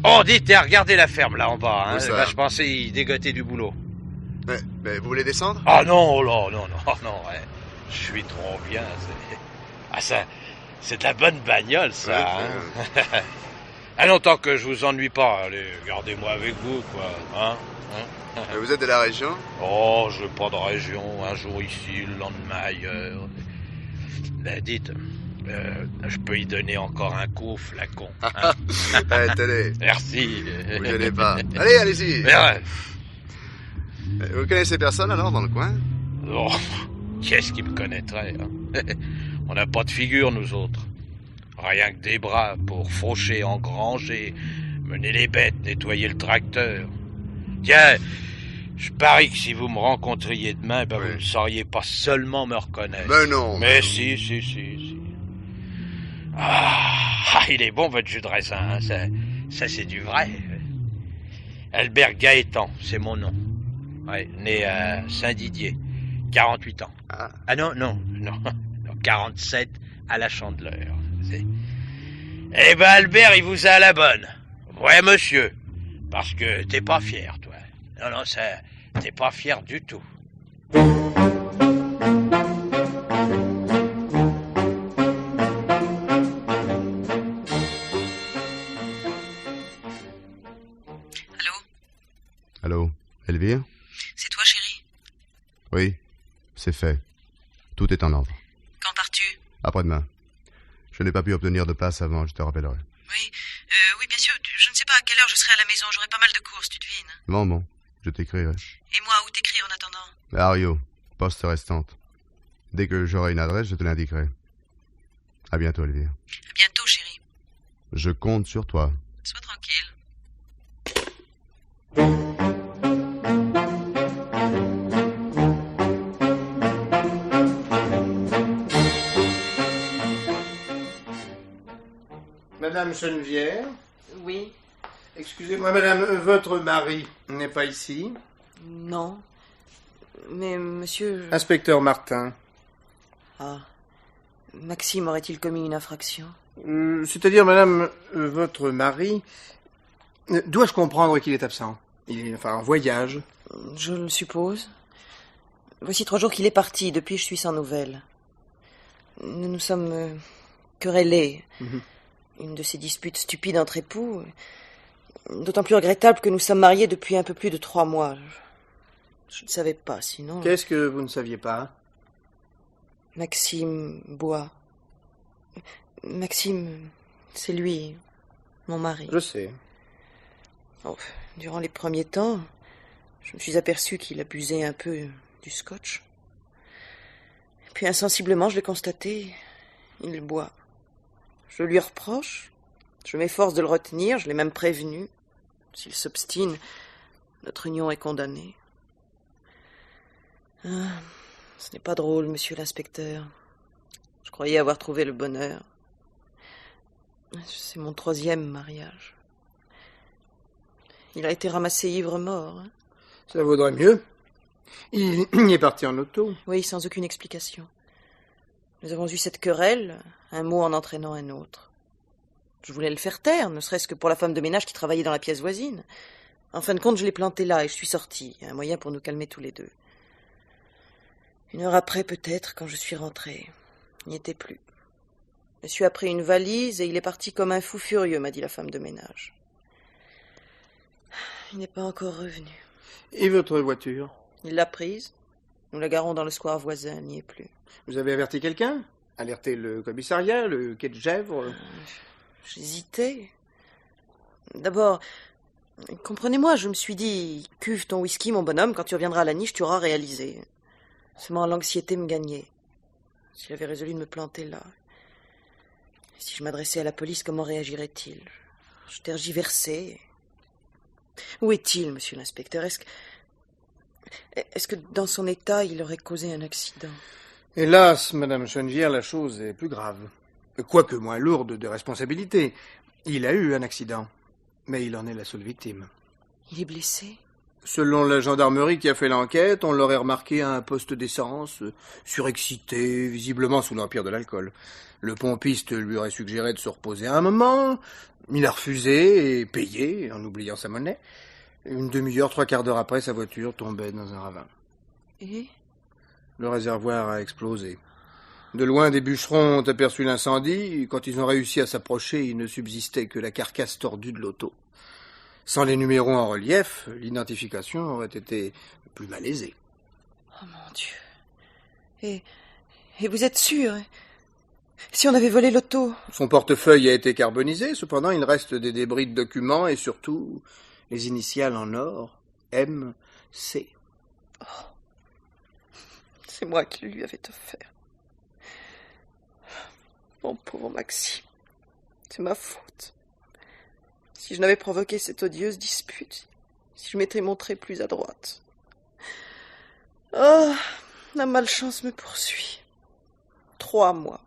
Oh, dites, regardez la ferme, là, en bas, hein. Où ça? Bah, je pensais y dégoter du boulot. Mais vous voulez descendre? Ah non, non, ouais. Je suis trop bien. C'est de la bonne bagnole, ça. Ouais, hein. Ah non, tant que je vous ennuie pas, allez, gardez-moi avec vous, quoi. Hein. Vous êtes de la région? Oh, je veux pas de région. Un jour ici, le lendemain ailleurs. Ben, dites, je peux y donner encore un coup au flacon. Hein. Allez, tenez. Merci. Vous gênez pas. Allez, allez-y. Mais ouais. Vous connaissez personne alors dans le coin? Oh, qu'est-ce qui me connaîtrait, hein? On n'a pas de figure, nous autres. Rien que des bras pour faucher, engranger, mener les bêtes, nettoyer le tracteur. Tiens, je parie que si vous me rencontriez demain, ben Oui. vous ne sauriez pas seulement me reconnaître. Mais non. Mais si. Ah, il est bon votre jus de raisin, hein? Ça c'est du vrai. Albert Gaétan, c'est mon nom. Ouais, né à Saint-Didier, 48 ans. Ah non, 47 à la Chandeleur. Eh ben Albert, il vous a à la bonne. Ouais, monsieur. Parce que t'es pas fier, toi. Non, t'es pas fier du tout. Allô? Allô, Elvire? C'est toi, chérie? Oui, c'est fait. Tout est en ordre. Quand pars-tu? Après-demain. Je n'ai pas pu obtenir de place avant, je te rappellerai. Oui, bien sûr. Je ne sais pas à quelle heure je serai à la maison. J'aurai pas mal de courses, tu devines. Bon, je t'écrirai. Et moi, où t'écrire en attendant? À Rio, poste restante. Dès que j'aurai une adresse, je te l'indiquerai. À bientôt, Elvire. À bientôt, chérie. Je compte sur toi. Sois tranquille. Madame Chenevière? Oui? Excusez-moi, madame, votre mari n'est pas ici? Non. Mais monsieur... Inspecteur Martin. Ah. Maxime aurait-il commis une infraction? C'est-à-dire, madame, votre mari... Dois-je comprendre qu'il est absent? Il est, en voyage? Je le suppose. Voici 3 jours qu'il est parti. Depuis, je suis sans nouvelles. Nous nous sommes querellés. Une de ces disputes stupides entre époux... D'autant plus regrettable que nous sommes mariés depuis un peu plus de 3 mois. Je ne savais pas, sinon... Qu'est-ce que vous ne saviez pas? Maxime boit. Maxime, c'est lui, mon mari. Je sais. Oh, durant les premiers temps, je me suis aperçue qu'il abusait un peu du scotch. Puis insensiblement, je l'ai constaté, il boit. Je lui reproche, je m'efforce de le retenir, je l'ai même prévenu. S'il s'obstine, notre union est condamnée. Ah, ce n'est pas drôle, monsieur l'inspecteur. Je croyais avoir trouvé le bonheur. C'est mon 3e mariage. Il a été ramassé ivre-mort. Hein. Ça vaudrait mieux. Il est parti en auto. Oui, sans aucune explication. Nous avons eu cette querelle, un mot en entraînant un autre. Je voulais le faire taire, ne serait-ce que pour la femme de ménage qui travaillait dans la pièce voisine. En fin de compte, je l'ai planté là et je suis sortie. Un moyen pour nous calmer tous les deux. 1 heure après, peut-être, quand je suis rentrée. Il n'y était plus. Monsieur a pris une valise et il est parti comme un fou furieux, m'a dit la femme de ménage. Il n'est pas encore revenu. Et votre voiture? Il l'a prise. Nous la garons dans le square voisin, elle n'y est plus. Vous avez averti quelqu'un? Alerté le commissariat, le quai de Gesvres? J'hésitais. D'abord, comprenez-moi, je me suis dit, cuve ton whisky, mon bonhomme, quand tu reviendras à la niche, tu auras réalisé. Seulement l'anxiété me gagnait. S'il avait résolu de me planter là. Et si je m'adressais à la police, comment réagirait-il? Je tergiversais. Où est-il, monsieur l'inspecteur? Est-ce que dans son état, il aurait causé un accident? Hélas, madame Chenevière, la chose est plus grave. Quoique moins lourde de responsabilité. Il a eu un accident, mais il en est la seule victime. Il est blessé? Selon la gendarmerie qui a fait l'enquête, on l'aurait remarqué à un poste d'essence, surexcité, visiblement sous l'empire de l'alcool. Le pompiste lui aurait suggéré de se reposer un moment. Il a refusé et payé, en oubliant sa monnaie. Une demi-heure, 3/4 d'heure après, sa voiture tombait dans un ravin. Et Le réservoir a explosé. De loin, des bûcherons ont aperçu l'incendie. Quand ils ont réussi à s'approcher, il ne subsistait que la carcasse tordue de l'auto. Sans les numéros en relief, l'identification aurait été plus malaisée. oh mon Dieu. Et vous êtes sûr? Si on avait volé l'auto? Son portefeuille a été carbonisé, cependant il reste des débris de documents et surtout les initiales en or, M.C. Oh. C'est moi qui le lui avais offert. Mon pauvre Maxime, c'est ma faute. Si je n'avais provoqué cette odieuse dispute, si je m'étais montrée plus adroite. Oh, la malchance me poursuit. 3 mois.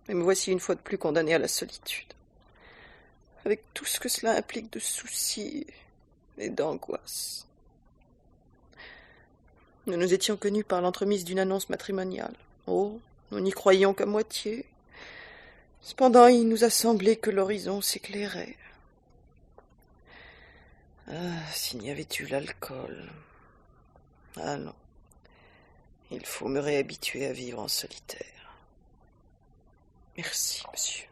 Et me voici une fois de plus condamné à la solitude. Avec tout ce que cela implique de soucis et d'angoisse. Nous nous étions connus par l'entremise d'une annonce matrimoniale. Oh, nous n'y croyions qu'à moitié. Cependant, il nous a semblé que l'horizon s'éclairait. Ah, s'il n'y avait eu l'alcool. Ah non. Il faut me réhabituer à vivre en solitaire. Merci, monsieur.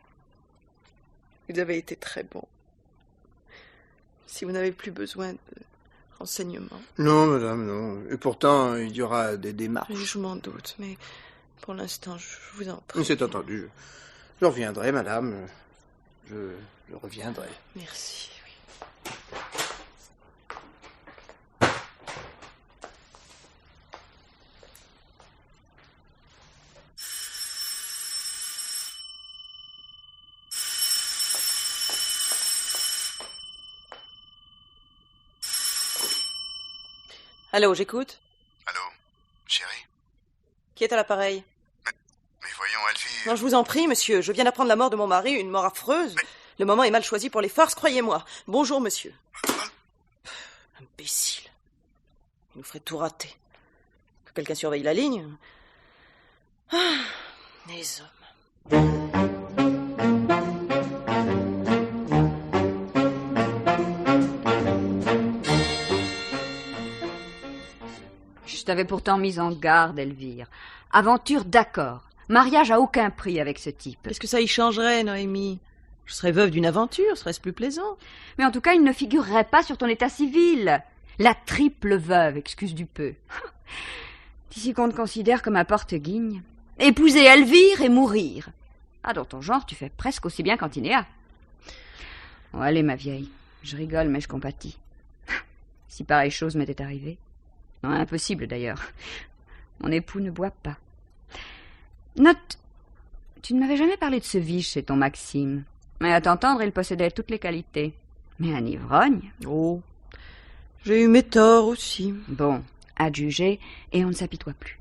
Vous avez été très bon. Si vous n'avez plus besoin de renseignements. Non, madame, non. Et pourtant, il y aura des démarches. Je m'en doute, mais pour l'instant, je vous en prie. C'est entendu. Je reviendrai, madame. Je reviendrai. Merci, oui. Allô, j'écoute. Allô, chérie? Qui est à l'appareil? Mais voyons, Elvire... Non, je vous en prie, monsieur. Je viens d'apprendre la mort de mon mari, une mort affreuse. Le moment est mal choisi pour les farces, croyez-moi. Bonjour, monsieur. Imbécile. Il nous ferait tout rater. Que quelqu'un surveille la ligne. Ah, les hommes. Je t'avais pourtant mise en garde, Elvire. Aventure, d'accord. Mariage à aucun prix avec ce type. Qu'est-ce que ça y changerait, Noémie? Je serais veuve d'une aventure, serait-ce plus plaisant? Mais en tout cas, il ne figurerait pas sur ton état civil. La triple veuve, excuse du peu. D'ici qu'on te considère comme un porte-guigne. Épouser Elvire et mourir. Ah, dans ton genre, tu fais presque aussi bien qu'Antinéa. Oh, allez, ma vieille. Je rigole, mais je compatis. Si pareille chose m'était arrivée. Non, impossible d'ailleurs. Mon époux ne boit pas. Note, tu ne m'avais jamais parlé de ce vice chez ton Maxime. Mais à t'entendre, il possédait toutes les qualités. Mais un ivrogne. Oh, j'ai eu mes torts aussi. Bon, adjugé, et on ne s'apitoie plus.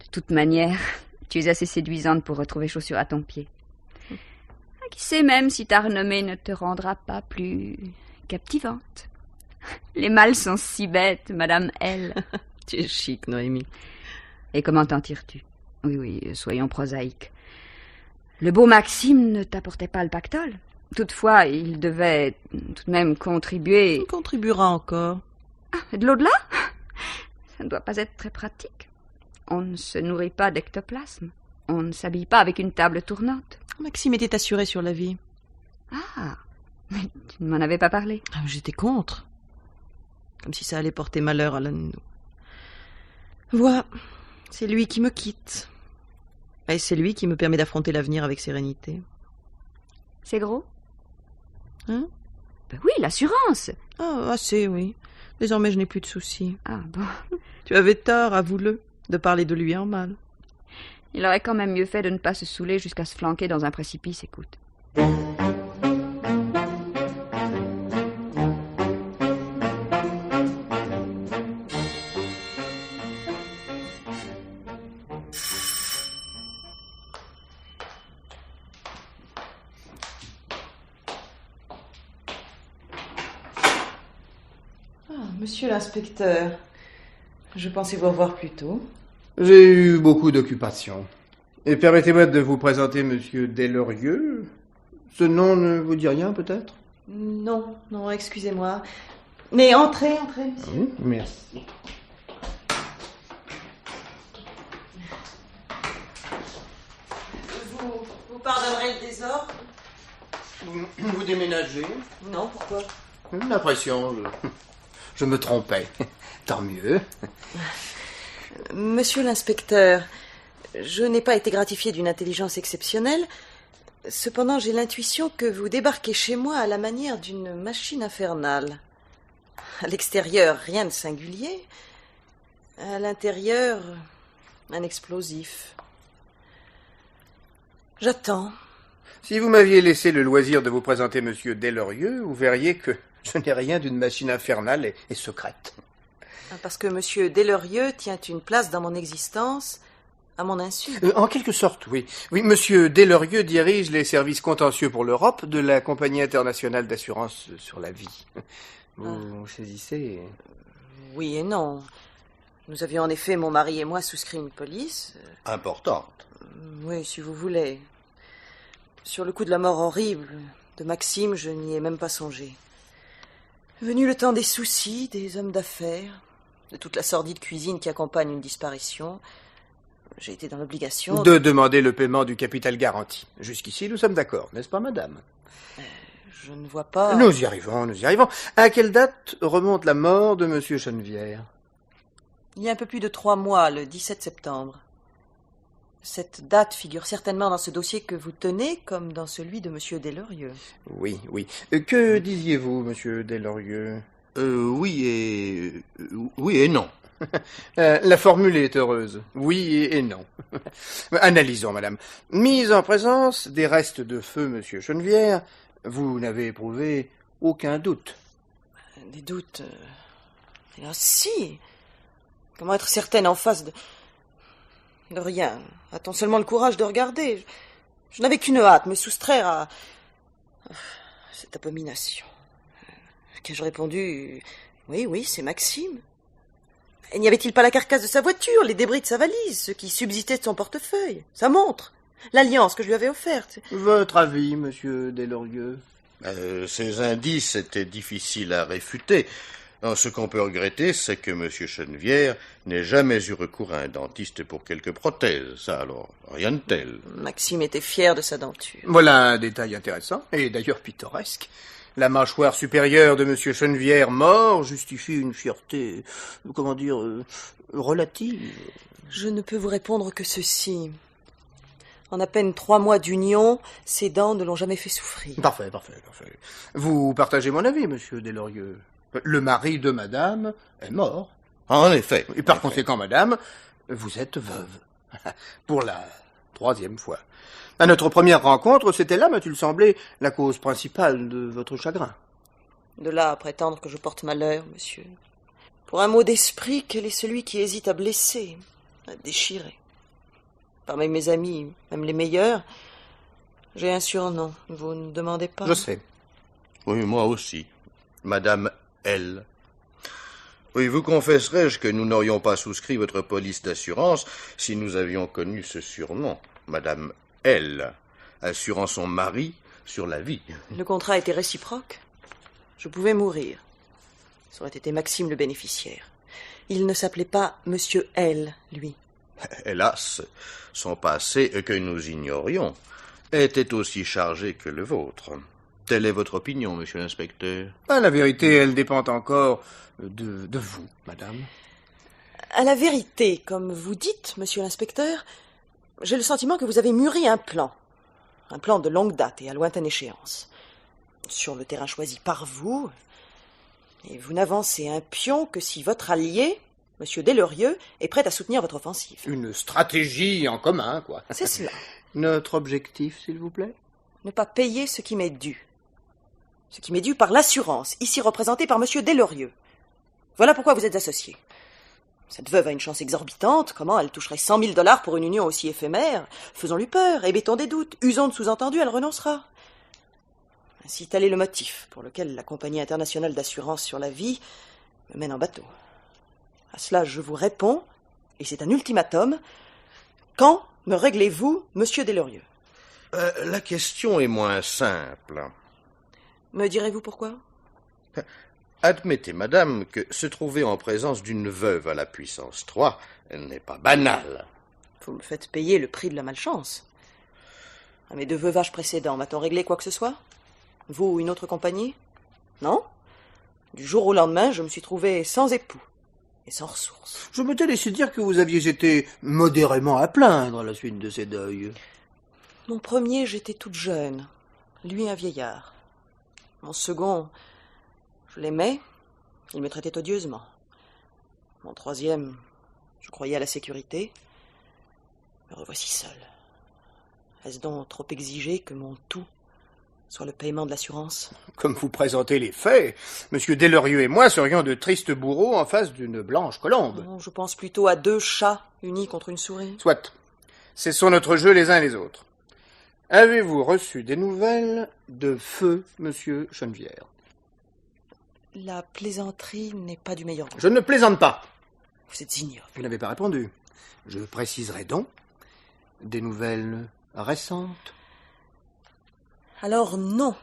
De toute manière, tu es assez séduisante pour retrouver chaussure à ton pied. Qui sait même si ta renommée ne te rendra pas plus captivante. Les mâles sont si bêtes, Madame L. Tu es chic, Noémie. Et comment t'en tires-tu? Oui, soyons prosaïques. Le beau Maxime ne t'apportait pas le pactole. Toutefois, il devait tout de même contribuer... Il contribuera encore. Ah, de l'au-delà? Ça ne doit pas être très pratique. On ne se nourrit pas d'ectoplasme. On ne s'habille pas avec une table tournante. Maxime était assuré sur la vie. Ah, mais tu ne m'en avais pas parlé. Ah, j'étais contre. Comme si ça allait porter malheur à l'un de nous. Voilà, c'est lui qui me quitte. Et c'est lui qui me permet d'affronter l'avenir avec sérénité. C'est gros? Hein? Ben oui, l'assurance. Ah, assez, oui. Désormais, je n'ai plus de soucis. Ah, bon. Tu avais tort, avoue-le, de parler de lui en mal. Il aurait quand même mieux fait de ne pas se saouler jusqu'à se flanquer dans un précipice, écoute. Monsieur l'inspecteur, je pensais vous revoir plus tôt. J'ai eu beaucoup d'occupations. Et permettez-moi de vous présenter Monsieur Delorieux. Ce nom ne vous dit rien, peut-être? Non, non, excusez-moi. Mais entrez, monsieur. Oui, merci. Vous pardonnerez le désordre? Vous déménagez? Non, pourquoi? L'impression, je me trompais. Tant mieux. Monsieur l'inspecteur, je n'ai pas été gratifié d'une intelligence exceptionnelle. Cependant, j'ai l'intuition que vous débarquez chez moi à la manière d'une machine infernale. À l'extérieur, rien de singulier. À l'intérieur, un explosif. J'attends. Si vous m'aviez laissé le loisir de vous présenter Monsieur Delorieux, vous verriez que je n'ai rien d'une machine infernale et secrète. Parce que Monsieur Delorieux tient une place dans mon existence, à mon insu. En quelque sorte, oui. Oui, Monsieur Delorieux dirige les services contentieux pour l'Europe de la Compagnie internationale d'assurance sur la vie. Vous saisissez? Oui et non. Nous avions en effet, mon mari et moi, souscrit une police. Importante. Oui, si vous voulez. Sur le coup de la mort horrible de Maxime, je n'y ai même pas songé. Venu le temps des soucis, des hommes d'affaires, de toute la sordide cuisine qui accompagne une disparition, j'ai été dans l'obligation de demander le paiement du capital garanti. Jusqu'ici, nous sommes d'accord, n'est-ce pas, madame? Je ne vois pas... Nous y arrivons, nous y arrivons. À quelle date remonte la mort de Monsieur Chenevière? Il y a un peu plus de 3 mois, le 17 septembre. Cette date figure certainement dans ce dossier que vous tenez, comme dans celui de Monsieur Delorieux. Oui, oui. Que disiez-vous, Monsieur Delorieux? Oui et non. La formule est heureuse. Oui et non. Analysons, madame. Mise en présence des restes de feu, Monsieur Chenevière, vous n'avez éprouvé aucun doute. Des doutes... Ah si. Comment être certaine en face de rien? A-t-on seulement le courage de regarder? Je n'avais qu'une hâte, me soustraire à cette abomination. Qu'ai-je répondu? Oui, c'est Maxime. Et n'y avait-il pas la carcasse de sa voiture, les débris de sa valise, ce qui subsistait de son portefeuille, sa montre, l'alliance que je lui avais offerte? Votre avis, Monsieur Delorieux? Ces indices étaient difficiles à réfuter. Ce qu'on peut regretter, c'est que M. Chenevière n'ait jamais eu recours à un dentiste pour quelques prothèses. Ça, alors, rien de tel. Maxime était fier de sa denture. Voilà un détail intéressant, et d'ailleurs pittoresque. La mâchoire supérieure de M. Chenevière mort justifie une fierté, relative. Je ne peux vous répondre que ceci. En à peine 3 mois d'union, ses dents ne l'ont jamais fait souffrir. Parfait. Vous partagez mon avis, Monsieur Delorieux. Le mari de madame est mort. En effet. Et par conséquent, madame, vous êtes veuve. Pour la 3e fois. À notre première rencontre, c'était là, m'a-t-il semblé, la cause principale de votre chagrin. De là à prétendre que je porte malheur, monsieur. Pour un mot d'esprit, quel est celui qui hésite à blesser, à déchirer? Parmi mes amis, même les meilleurs, j'ai un surnom. Vous ne demandez pas? Je sais. Oui, moi aussi. Madame L. Oui, vous confesserai-je que nous n'aurions pas souscrit votre police d'assurance si nous avions connu ce surnom, Madame L, assurant son mari sur la vie. Le contrat était réciproque. Je pouvais mourir. Ça aurait été Maxime le bénéficiaire. Il ne s'appelait pas Monsieur L, lui. Hélas, son passé, que nous ignorions, était aussi chargé que le vôtre. Telle est votre opinion, monsieur l'inspecteur? La vérité, elle dépend encore de vous, madame. À la vérité, comme vous dites, monsieur l'inspecteur, j'ai le sentiment que vous avez mûri un plan de longue date et à lointaine échéance, sur le terrain choisi par vous, et vous n'avancez un pion que si votre allié, monsieur Delorieux, est prêt à soutenir votre offensive. Une stratégie en commun, quoi. C'est cela. Notre objectif, s'il vous plaît? Ne pas payer ce qui m'est dû. Ce qui m'est dû par l'assurance, ici représentée par monsieur Delorieux. Voilà pourquoi vous êtes associés. Cette veuve a une chance exorbitante. Comment elle toucherait 100 000 $ pour une union aussi éphémère? Faisons-lui peur, émettons des doutes, usons de sous-entendus, elle renoncera. Ainsi, tel est le motif pour lequel la Compagnie internationale d'assurance sur la vie me mène en bateau. À cela, je vous réponds, et c'est un ultimatum, quand Me réglez-vous, monsieur Delorieux? La question est moins simple. Me direz-vous pourquoi? Admettez, madame, que se trouver en présence d'une veuve à la puissance 3 n'est pas banal. Vous me faites payer le prix de la malchance. À mes 2 veuvages précédents, m'a-t-on réglé quoi que ce soit? Vous ou une autre compagnie? Non? Du jour au lendemain, je me suis trouvé sans époux et sans ressources. Je m'étais laissé dire que vous aviez été modérément à plaindre à la suite de ces deuils. Mon premier, j'étais toute jeune, lui un vieillard. Mon second, je l'aimais, il me traitait odieusement. Mon troisième, je croyais à la sécurité. Me revoici seul. Est-ce donc trop exigé que mon tout soit le paiement de l'assurance? Comme vous présentez les faits, Monsieur Delorieux et moi serions de tristes bourreaux en face d'une blanche colombe. Non, je pense plutôt à 2 chats unis contre une souris. Soit. Cessons notre jeu les uns et les autres. Avez-vous reçu des nouvelles de feu Monsieur Chenevière? La plaisanterie n'est pas du meilleur goût. Je ne plaisante pas. Vous êtes ignoble. Vous n'avez pas répondu. Je préciserai donc des nouvelles récentes. Alors non.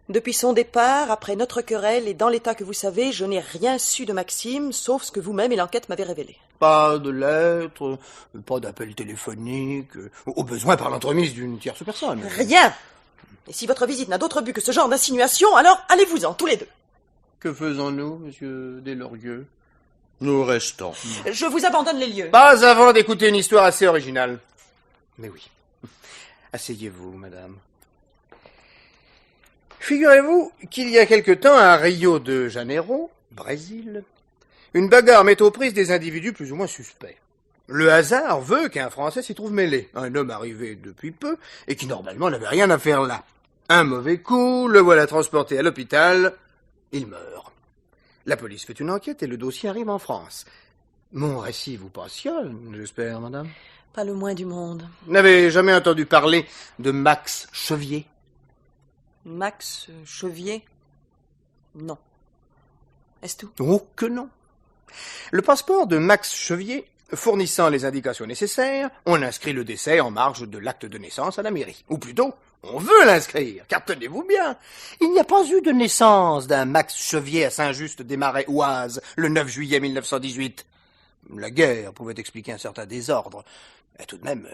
Depuis son départ, après notre querelle et dans l'état que vous savez, je n'ai rien su de Maxime, sauf ce que vous-même et l'enquête m'avez révélé. Pas de lettres, pas d'appel téléphonique, au besoin par l'entremise d'une tierce personne. Rien. Et si votre visite n'a d'autre but que ce genre d'insinuation, alors allez-vous-en, tous les 2. Que faisons-nous, Monsieur Delorieux? Nous restons. Je vous abandonne les lieux. Pas avant d'écouter une histoire assez originale. Mais oui. Asseyez-vous, madame. Figurez-vous qu'il y a quelque temps, à Rio de Janeiro, Brésil, une bagarre met aux prises des individus plus ou moins suspects. Le hasard veut qu'un Français s'y trouve mêlé, un homme arrivé depuis peu et qui normalement n'avait rien à faire là. Un mauvais coup, le voilà transporté à l'hôpital, il meurt. La police fait une enquête et le dossier arrive en France. Mon récit vous passionne, j'espère, madame? Pas le moins du monde. Vous n'avez jamais entendu parler de Max Chevier? Max Chevier? Non. Est-ce tout? Oh que non. Le passeport de Max Chevier fournissant les indications nécessaires, on inscrit le décès en marge de l'acte de naissance à la mairie. Ou plutôt, on veut l'inscrire, car tenez-vous bien, il n'y a pas eu de naissance d'un Max Chevier à Saint-Just-des-Marais, Oise, le 9 juillet 1918. La guerre pouvait expliquer un certain désordre, mais tout de même,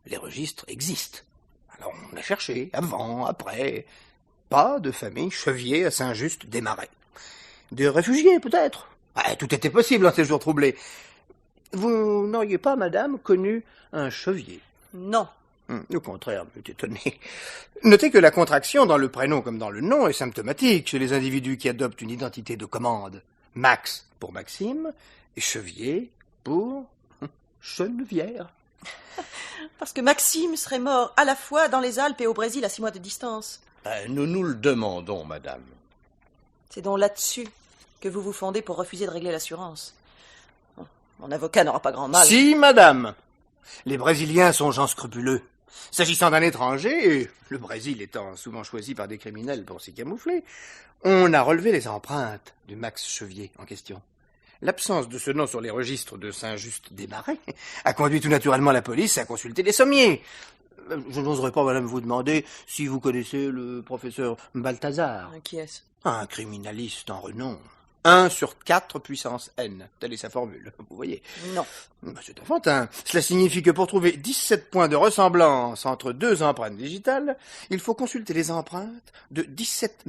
les registres existent. Alors on a cherché, avant, après, pas de famille Chevier à Saint-Just-des-Marais. Des réfugiés, peut-être. Tout était possible en ces jours troublés. Vous n'auriez pas, madame, connu un Chevier? Non. Au contraire, je suis étonné. Notez que la contraction dans le prénom comme dans le nom est symptomatique chez les individus qui adoptent une identité de commande. Max pour Maxime et Chevier pour Chenevière. Parce que Maxime serait mort à la fois dans les Alpes et au Brésil à 6 mois de distance. Nous nous le demandons, madame. C'est donc là-dessus que vous vous fondez pour refuser de régler l'assurance. Mon avocat n'aura pas grand mal. Si, madame. Les Brésiliens sont gens scrupuleux. S'agissant d'un étranger, et le Brésil étant souvent choisi par des criminels pour s'y camoufler, on a relevé les empreintes du Max Chevier en question. L'absence de ce nom sur les registres de Saint-Just-des-Marais a conduit tout naturellement la police à consulter les sommiers. Je n'oserais pas, madame, vous demander si vous connaissez le professeur Balthazar. Qui est-ce? Un criminaliste en renom. 1 sur 4 puissance n, telle est sa formule, vous voyez. Non. C'est enfantin. Cela signifie que pour trouver 17 points de ressemblance entre 2 empreintes digitales, il faut consulter les empreintes de 17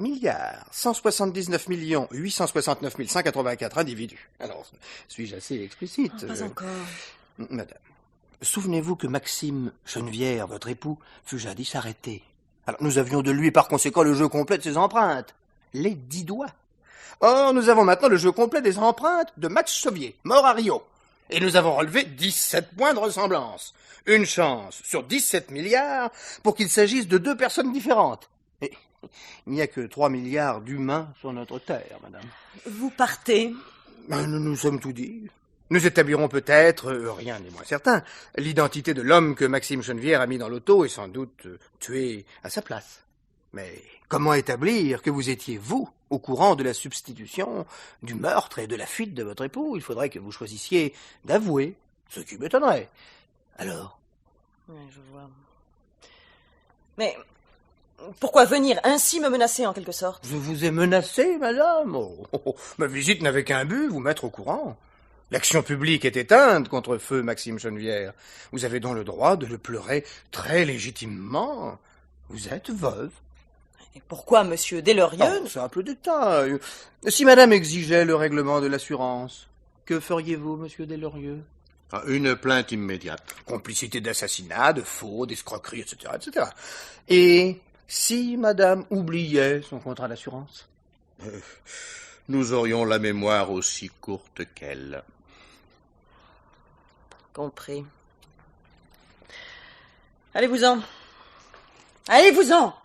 179 869 184 individus. Alors, suis-je assez explicite? Pas encore. Madame, souvenez-vous que Maxime Chenevière, votre époux, fut jadis arrêté. Alors, nous avions de lui par conséquent le jeu complet de ses empreintes. Les 10 doigts. Or, nous avons maintenant le jeu complet des empreintes de Max Chevier, mort à Rio. Et nous avons relevé 17 points de ressemblance. Une chance sur 17 milliards pour qu'il s'agisse de 2 personnes différentes. Et il n'y a que 3 milliards d'humains sur notre Terre, madame. Vous partez. Nous sommes tout dit. Nous établirons peut-être, rien n'est moins certain, l'identité de l'homme que Maxime Chenevière a mis dans l'auto et sans doute tué à sa place. Mais comment établir que vous étiez, vous, au courant de la substitution, du meurtre et de la fuite de votre époux? Il faudrait que vous choisissiez d'avouer, ce qui m'étonnerait. Alors? Oui, je vois. Mais pourquoi venir ainsi me menacer en quelque sorte? Je vous ai menacé, madame. Ma visite n'avait qu'un but, vous mettre au courant. L'action publique est éteinte contre feu Maxime Chenevière. Vous avez donc le droit de le pleurer très légitimement. Vous êtes veuve. Et pourquoi, monsieur Deslorieux? Simple détail. Si madame exigeait le règlement de l'assurance, que feriez-vous, monsieur Deslorieux? Une plainte immédiate. Complicité d'assassinat, de faux, d'escroquerie, etc., etc. Et si madame oubliait son contrat d'assurance? Nous aurions la mémoire aussi courte qu'elle. Compris. Allez-vous-en. Allez-vous-en.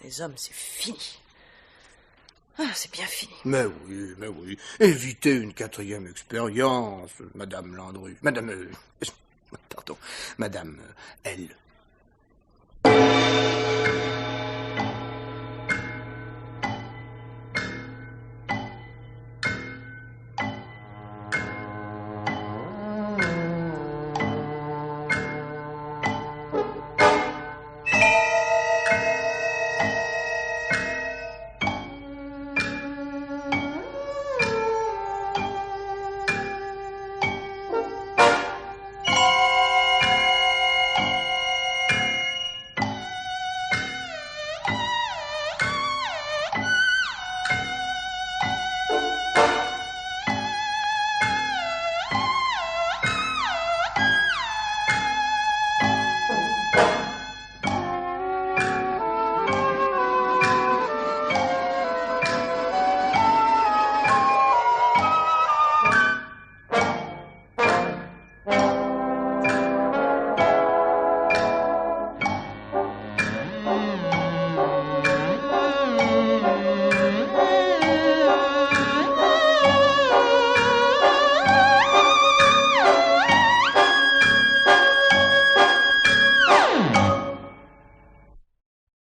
Les hommes, c'est fini. Ah, c'est bien fini. Mais oui. Évitez une 4e expérience, madame Landru. Madame L.